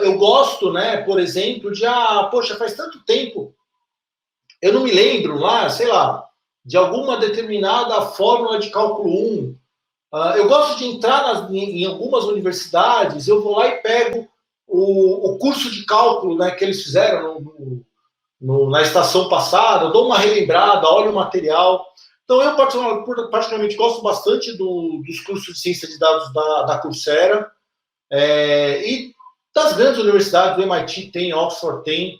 Speaker 2: eu gosto, né, por exemplo, poxa, faz tanto tempo, eu não me lembro lá, sei lá, de alguma determinada fórmula de cálculo 1. Eu gosto de entrar em algumas universidades, eu vou lá e pego o curso de cálculo, né, que eles fizeram na estação passada, eu dou uma relembrada, olho o material. Então, eu particularmente gosto bastante dos cursos de ciência de dados da Coursera e das grandes universidades, do MIT tem, Oxford tem.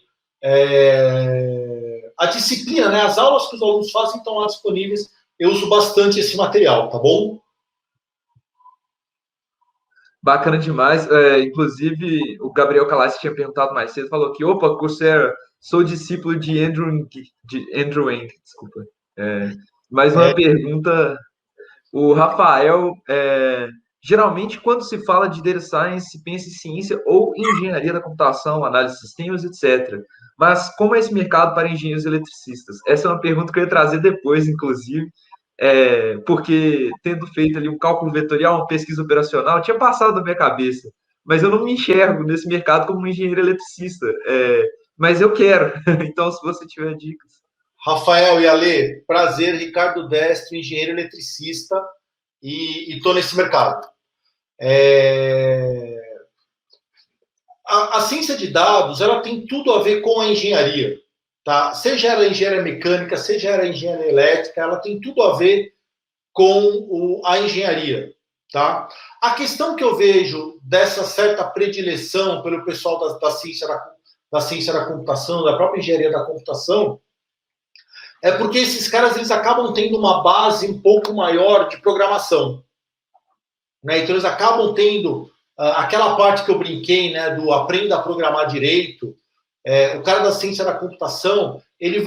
Speaker 2: A disciplina, né, as aulas que os alunos fazem estão lá disponíveis. Eu uso bastante esse material, tá bom?
Speaker 1: Bacana demais. Inclusive, o Gabriel Calassi tinha perguntado mais cedo, falou que, opa, Coursera, sou discípulo de Andrew Ng, desculpa. Mais uma pergunta. O Rafael, geralmente, quando se fala de data science, se pensa em ciência ou engenharia da computação, análise de sistemas, etc. Mas como é esse mercado para engenheiros eletricistas? Essa é uma pergunta que eu ia trazer depois, inclusive, porque tendo feito ali um cálculo vetorial, uma pesquisa operacional, tinha passado da minha cabeça, mas eu não me enxergo nesse mercado como um engenheiro eletricista, mas eu quero. Então, se você tiver dicas.
Speaker 2: Rafael e Ale, prazer, Ricardo Destro, engenheiro eletricista, e estou nesse mercado. A ciência de dados, ela tem tudo a ver com a engenharia. Tá? Seja ela engenharia mecânica, seja ela engenharia elétrica, ela tem tudo a ver com a engenharia. Tá? A questão que eu vejo dessa certa predileção pelo pessoal da ciência da computação, da própria engenharia da computação, é porque esses caras eles acabam tendo uma base um pouco maior de programação. Né? Então, eles acabam tendo aquela parte que eu brinquei, né, do aprenda a programar direito, o cara da ciência da computação, ele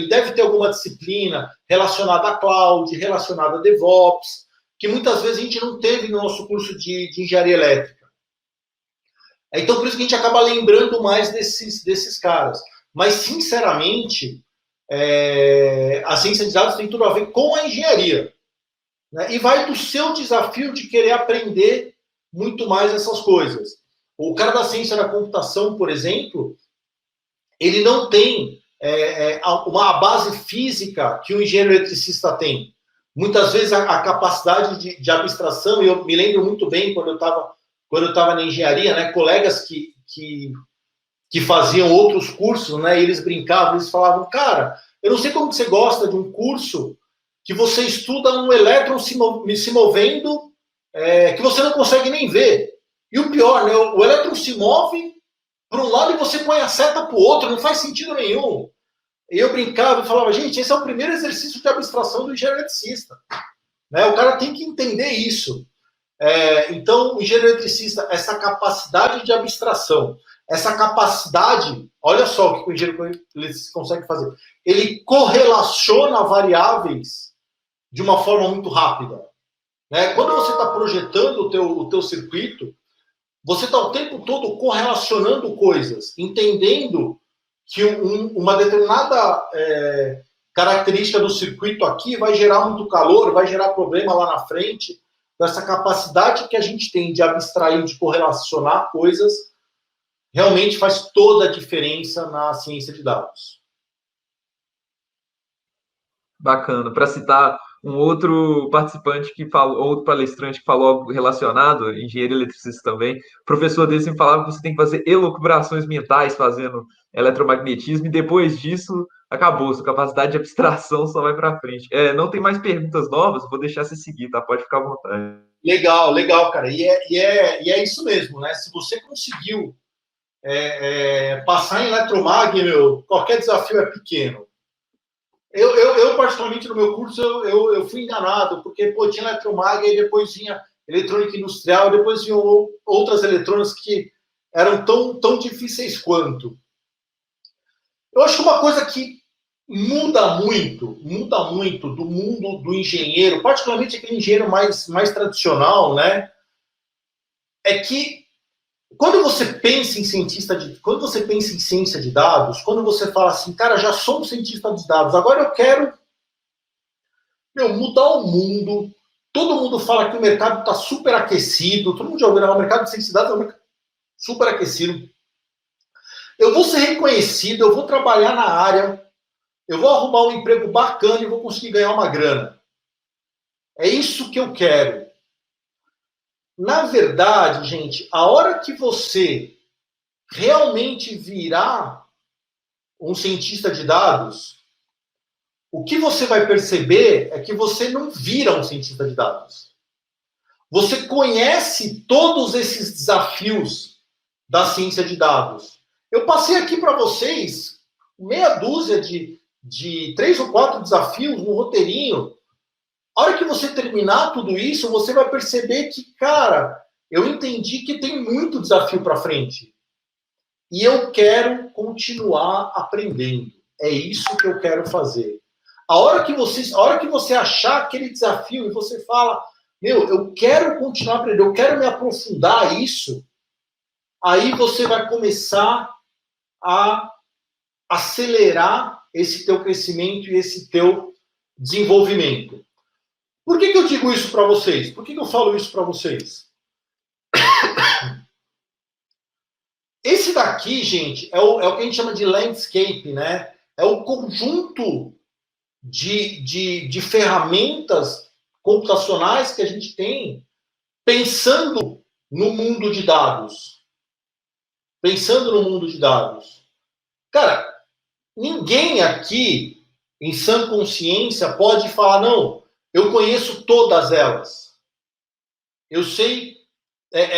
Speaker 2: deve ter alguma disciplina relacionada a cloud, relacionada a DevOps, que muitas vezes a gente não teve no nosso curso de engenharia elétrica. Então, por isso que a gente acaba lembrando mais desses caras. Mas, sinceramente, a ciência de dados tem tudo a ver com a engenharia. Né? E vai do seu desafio de querer aprender muito mais essas coisas. O cara da ciência da computação, por exemplo, ele não tem uma base física que o engenheiro eletricista tem. Muitas vezes a capacidade de abstração, e eu me lembro muito bem quando eu estava na engenharia, né, colegas que faziam outros cursos, né, eles brincavam, eles falavam, cara, eu não sei como que você gosta de um curso que você estuda um elétron se movendo, que você não consegue nem ver. E o pior, né, o elétron se move para um lado e você põe a seta para o outro, não faz sentido nenhum. E eu brincava e falava, gente, esse é o primeiro exercício de abstração do engenheiro eletricista. Né? O cara tem que entender isso. Então, o engenheiro eletricista, essa capacidade de abstração, essa capacidade, olha só o que o engenheiro eletricista consegue fazer. Ele correlaciona variáveis de uma forma muito rápida. Né? Quando você está projetando o teu circuito, você está o tempo todo correlacionando coisas, entendendo que uma determinada característica do circuito aqui vai gerar muito calor, vai gerar problema lá na frente. Essa capacidade que a gente tem de abstrair, de correlacionar coisas, realmente faz toda a diferença na ciência de dados.
Speaker 1: Bacana. Para citar um outro participante que falou, outro palestrante que falou algo relacionado, engenheiro eletricista também, o professor dele sempre falava que você tem que fazer elucubrações mentais fazendo eletromagnetismo, e depois disso acabou, sua capacidade de abstração só vai para frente. Não tem mais perguntas novas, vou deixar você seguir, tá? Pode ficar à vontade.
Speaker 2: Legal, cara. E é isso mesmo, né? Se você conseguiu passar em eletromag, qualquer desafio é pequeno. Eu, particularmente, no meu curso, eu fui enganado, porque tinha eletromag, e depois vinha eletrônica industrial, depois vinham outras eletrônicas que eram tão difíceis quanto. Eu acho que uma coisa que muda muito do mundo do engenheiro, particularmente aquele engenheiro mais tradicional, né? É que quando você pensa em quando você pensa em ciência de dados, quando você fala assim, cara, já sou um cientista de dados, agora eu quero mudar o mundo. Todo mundo fala que o mercado está super aquecido, todo mundo já ouviu, o mercado de ciência de dados é super aquecido. Eu vou ser reconhecido, eu vou trabalhar na área, eu vou arrumar um emprego bacana e vou conseguir ganhar uma grana. É isso que eu quero. Na verdade, gente, a hora que você realmente virar um cientista de dados, o que você vai perceber é que você não vira um cientista de dados. Você conhece todos esses desafios da ciência de dados. Eu passei aqui para vocês meia dúzia de 3 ou 4 desafios no roteirinho. A hora que você terminar tudo isso, você vai perceber que, cara, eu entendi que tem muito desafio para frente. E eu quero continuar aprendendo. É isso que eu quero fazer. A hora que você achar aquele desafio e você fala, eu quero continuar aprendendo, eu quero me aprofundar nisso, aí você vai começar a acelerar esse teu crescimento e esse teu desenvolvimento. Por que eu digo isso para vocês? Por que eu falo isso para vocês? Esse daqui, gente, é o que a gente chama de landscape, né? É o conjunto de ferramentas computacionais que a gente tem pensando no mundo de dados. Pensando no mundo de dados. Cara, ninguém aqui, em sã consciência, pode falar, não, eu conheço todas elas. Eu sei,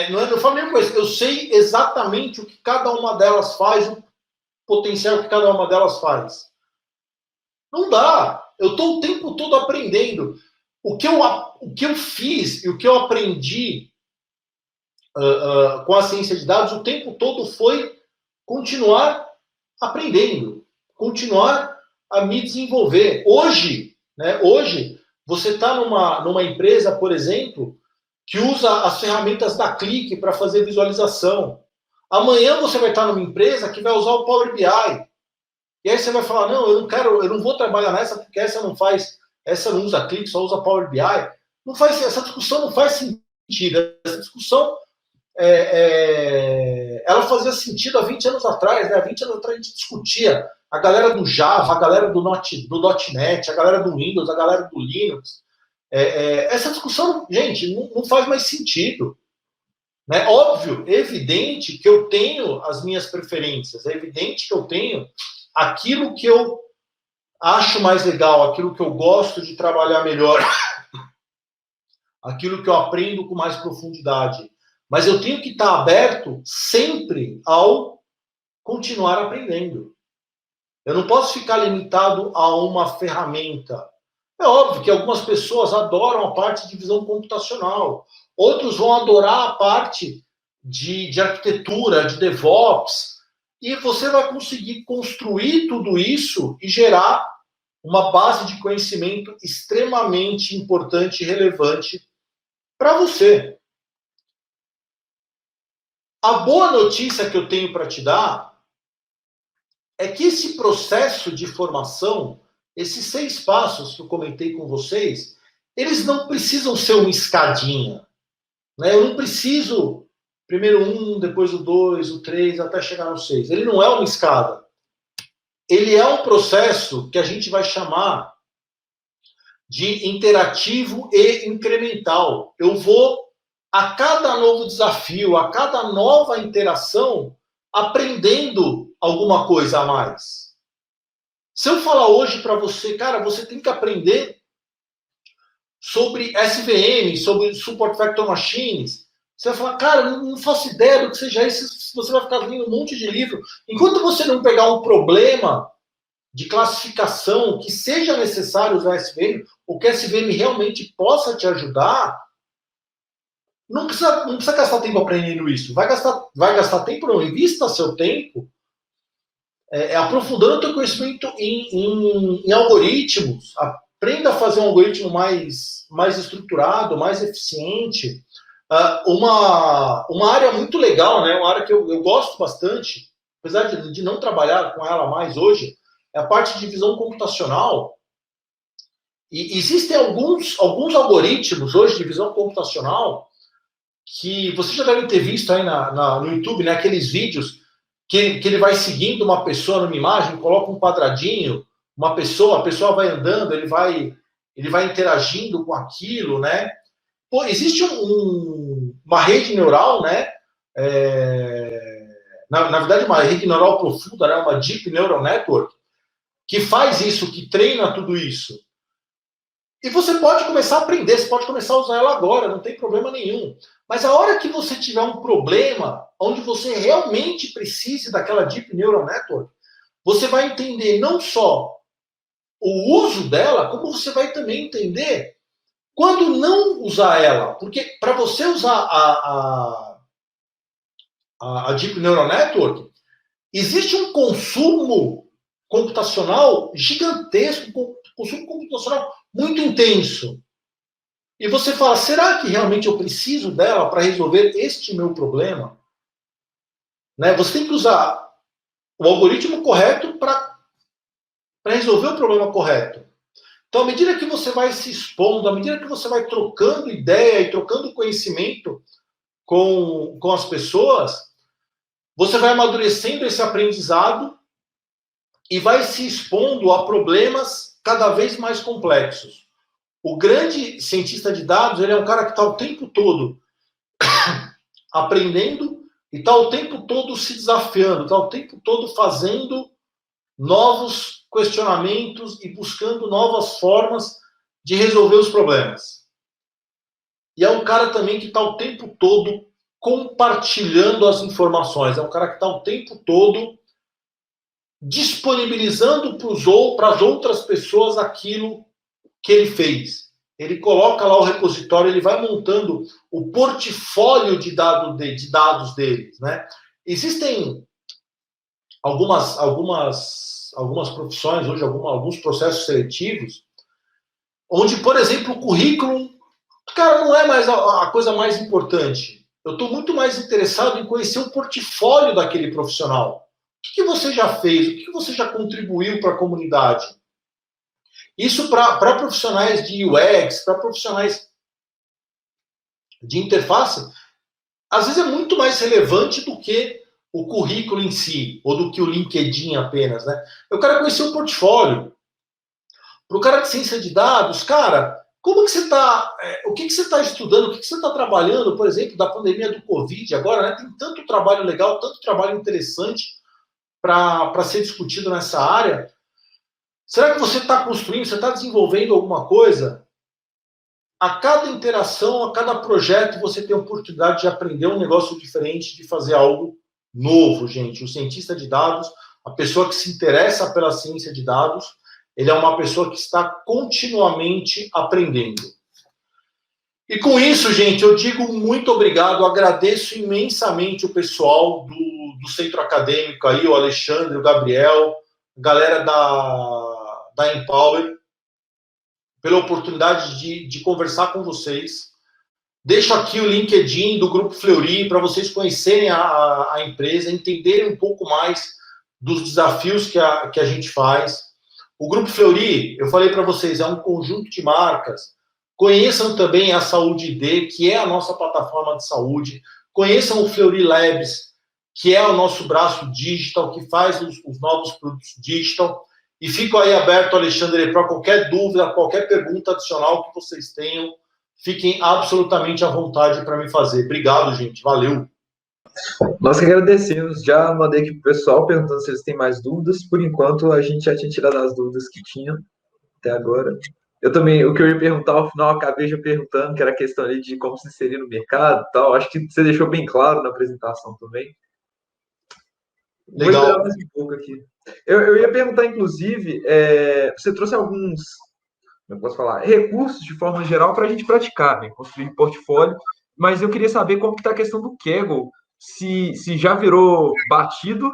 Speaker 2: não falo nem coisa, eu sei exatamente o que cada uma delas faz, o potencial que cada uma delas faz. Não dá. Eu estou o tempo todo aprendendo. O que eu fiz e o que eu aprendi com a ciência de dados o tempo todo foi continuar aprendendo, continuar a me desenvolver. Hoje, né, você está numa empresa, por exemplo, que usa as ferramentas da Click para fazer visualização. Amanhã você vai estar numa empresa que vai usar o Power BI. E aí você vai falar, não, eu não vou trabalhar nessa porque essa não usa Click, só usa Power BI. Essa discussão não faz sentido. Essa discussão ela fazia sentido há 20 anos atrás, né? Há 20 anos atrás a gente discutia a galera do Java, a galera do .NET, a galera do Windows, a galera do Linux. Essa discussão, gente, não faz mais sentido. Né? Óbvio, é evidente que eu tenho as minhas preferências, é evidente que eu tenho aquilo que eu acho mais legal, aquilo que eu gosto de trabalhar melhor, aquilo que eu aprendo com mais profundidade. Mas eu tenho que estar aberto sempre ao continuar aprendendo. Eu não posso ficar limitado a uma ferramenta. É óbvio que algumas pessoas adoram a parte de visão computacional. Outros vão adorar a parte de arquitetura, de DevOps. E você vai conseguir construir tudo isso e gerar uma base de conhecimento extremamente importante e relevante para você. A boa notícia que eu tenho para te dar é que esse processo de formação, esses 6 passos que eu comentei com vocês, eles não precisam ser uma escadinha. Né? Eu não preciso primeiro 1, depois o 2, o 3, até chegar no 6. Ele não é uma escada. Ele é um processo que a gente vai chamar de interativo e incremental. Eu vou, a cada novo desafio, a cada nova interação, aprendendo alguma coisa a mais. Se eu falar hoje para você, cara, você tem que aprender sobre SVM, sobre Support Vector Machines, você vai falar, cara, não faço ideia do que seja isso, você vai ficar lendo um monte de livro. Enquanto você não pegar um problema de classificação que seja necessário usar SVM, ou que SVM realmente possa te ajudar, não precisa gastar tempo aprendendo isso. Vai gastar tempo, não. Invista seu tempo aprofundando o teu conhecimento em algoritmos. Aprenda a fazer um algoritmo mais estruturado, mais eficiente. Uma área muito legal, né? Uma área que eu gosto bastante, apesar de não trabalhar com ela mais hoje, é a parte de visão computacional. E existem alguns algoritmos hoje de visão computacional que você já deve ter visto aí no YouTube, né? Aqueles vídeos que ele vai seguindo uma pessoa numa imagem, coloca um quadradinho, a pessoa vai andando, ele vai interagindo com aquilo, né? Pô, existe uma rede neural, né? Na verdade, uma rede neural profunda, né? Uma Deep Neural Network, que faz isso, que treina tudo isso. E você pode começar a aprender, você pode começar a usar ela agora, não tem problema nenhum. Mas a hora que você tiver um problema, onde você realmente precise daquela Deep Neural Network, você vai entender não só o uso dela, como você vai também entender quando não usar ela. Porque para você usar a Deep Neural Network, existe um consumo computacional gigantesco, consumo computacional muito intenso. E você fala, será que realmente eu preciso dela para resolver este meu problema? Né? Você tem que usar o algoritmo correto para resolver o problema correto. Então, à medida que você vai se expondo, à medida que você vai trocando ideia e trocando conhecimento com as pessoas, você vai amadurecendo esse aprendizado e vai se expondo a problemas cada vez mais complexos. O grande cientista de dados, ele é um cara que está o tempo todo aprendendo e está o tempo todo se desafiando, está o tempo todo fazendo novos questionamentos e buscando novas formas de resolver os problemas. E é um cara também que está o tempo todo compartilhando as informações, é um cara que está o tempo todo disponibilizando para as outras pessoas aquilo que ele fez. ele coloca lá o repositório, ele vai montando o portfólio de dados deles, né? Existem algumas profissões hoje, alguns processos seletivos, onde, por exemplo, o currículo, cara, não é mais a coisa mais importante. Eu estou muito mais interessado em conhecer o portfólio daquele profissional. O que você já fez? O que você já contribuiu para a comunidade? Isso para profissionais de UX, para profissionais de interface, às vezes é muito mais relevante do que o currículo em si, ou do que o LinkedIn apenas, né? Eu quero conhecer o portfólio. Para o cara de ciência de dados, cara, como que você está, o que você está estudando, o que você está trabalhando, por exemplo, da pandemia do Covid agora, né? Tem tanto trabalho legal, tanto trabalho interessante para ser discutido nessa área. Será que você está construindo, você está desenvolvendo alguma coisa? A cada interação, a cada projeto, você tem a oportunidade de aprender um negócio diferente, de fazer algo novo, gente. O cientista de dados, a pessoa que se interessa pela ciência de dados, ele é uma pessoa que está continuamente aprendendo. E com isso, gente, eu digo muito obrigado, agradeço imensamente o pessoal do centro acadêmico aí, o Alexandre, o Gabriel, galera da Empower, pela oportunidade de conversar com vocês. Deixo aqui o LinkedIn do Grupo Fleury para vocês conhecerem a empresa, entenderem um pouco mais dos desafios que a gente faz. O Grupo Fleury, eu falei para vocês, é um conjunto de marcas. Conheçam também a Saúde ID, que é a nossa plataforma de saúde. Conheçam o Fleury Labs, que é o nosso braço digital, que faz os novos produtos digital. E fico aí aberto, Alexandre, para qualquer dúvida, qualquer pergunta adicional que vocês tenham. Fiquem absolutamente à vontade para me fazer. Obrigado, gente. Valeu.
Speaker 1: Nós que agradecemos. Já mandei aqui para o pessoal perguntando se eles têm mais dúvidas. Por enquanto, a gente já tinha tirado as dúvidas que tinha até agora. Eu também, o que eu ia perguntar ao final, acabei já perguntando, que era a questão ali de como se inserir no mercado e tal. Acho que você deixou bem claro na apresentação também. Vou esperar
Speaker 2: Legal.
Speaker 1: mais um pouco aqui. Eu ia perguntar, inclusive, você trouxe alguns, como eu posso falar, recursos de forma geral para a gente praticar, né? Construir portfólio, mas eu queria saber como está a questão do Kaggle, se já virou batido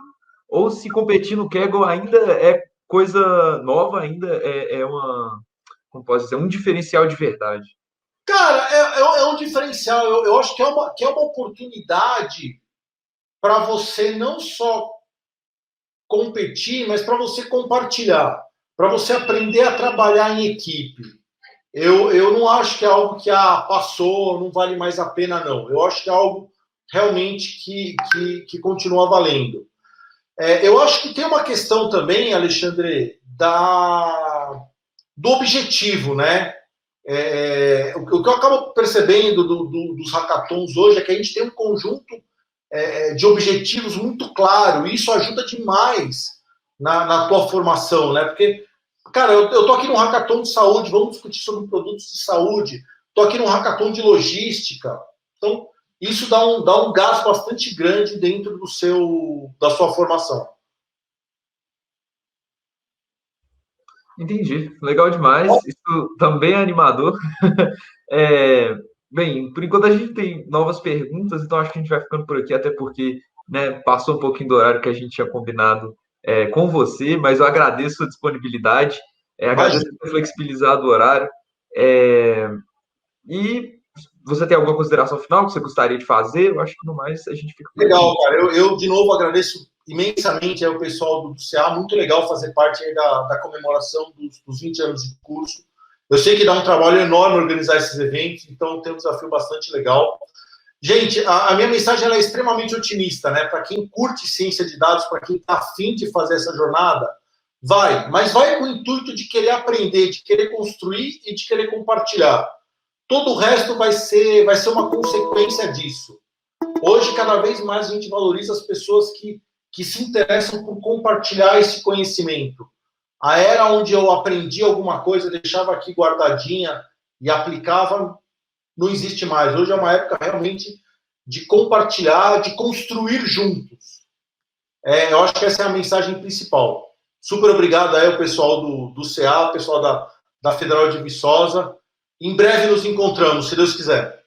Speaker 1: ou se competir no Kaggle ainda é coisa nova, ainda é uma, como posso dizer, um diferencial de verdade.
Speaker 2: Cara, é um diferencial. Eu acho que é uma oportunidade para você não só competir, mas para você compartilhar, para você aprender a trabalhar em equipe. Eu não acho que é algo que passou, não vale mais a pena, não. Eu acho que é algo realmente que continua valendo. Eu acho que tem uma questão também, Alexandre, do objetivo, né? O que eu acabo percebendo dos hackathons hoje é que a gente tem um conjunto de objetivos muito claro, e isso ajuda demais na tua formação, né? Porque, cara, eu tô aqui num hackathon de saúde, vamos discutir sobre produtos de saúde, tô aqui num hackathon de logística, então isso dá um gasto bastante grande dentro da sua formação.
Speaker 1: Entendi, legal demais. Isso também é animador. É, bem, por enquanto a gente tem novas perguntas, então acho que a gente vai ficando por aqui, até porque, né, passou um pouquinho do horário que a gente tinha combinado com você, mas eu agradeço a disponibilidade, agradeço
Speaker 2: Imagina.
Speaker 1: por ter flexibilizado o horário. É, e você tem alguma consideração final que você gostaria de fazer? Eu acho que no mais a gente fica por aqui.
Speaker 2: Legal, cara. Eu de novo agradeço imensamente ao pessoal do CA. Muito legal fazer parte aí da comemoração dos 20 anos de curso. Eu sei que dá um trabalho enorme organizar esses eventos, então tem um desafio bastante legal. Gente, a minha mensagem ela é extremamente otimista, né? Para quem curte ciência de dados, para quem está afim de fazer essa jornada, mas vai com o intuito de querer aprender, de querer construir e de querer compartilhar. Todo o resto vai ser uma consequência disso. Hoje, cada vez mais, a gente valoriza as pessoas que se interessam por compartilhar esse conhecimento. A era onde eu aprendi alguma coisa, deixava aqui guardadinha e aplicava, não existe mais. Hoje é uma época realmente de compartilhar, de construir juntos. Eu acho que essa é a mensagem principal. Super obrigado aí ao pessoal do CA, pessoal da Federal de Viçosa. Em breve nos encontramos, se Deus quiser.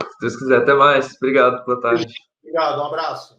Speaker 1: Se Deus quiser, até mais. Obrigado, boa tarde.
Speaker 2: Obrigado, um abraço.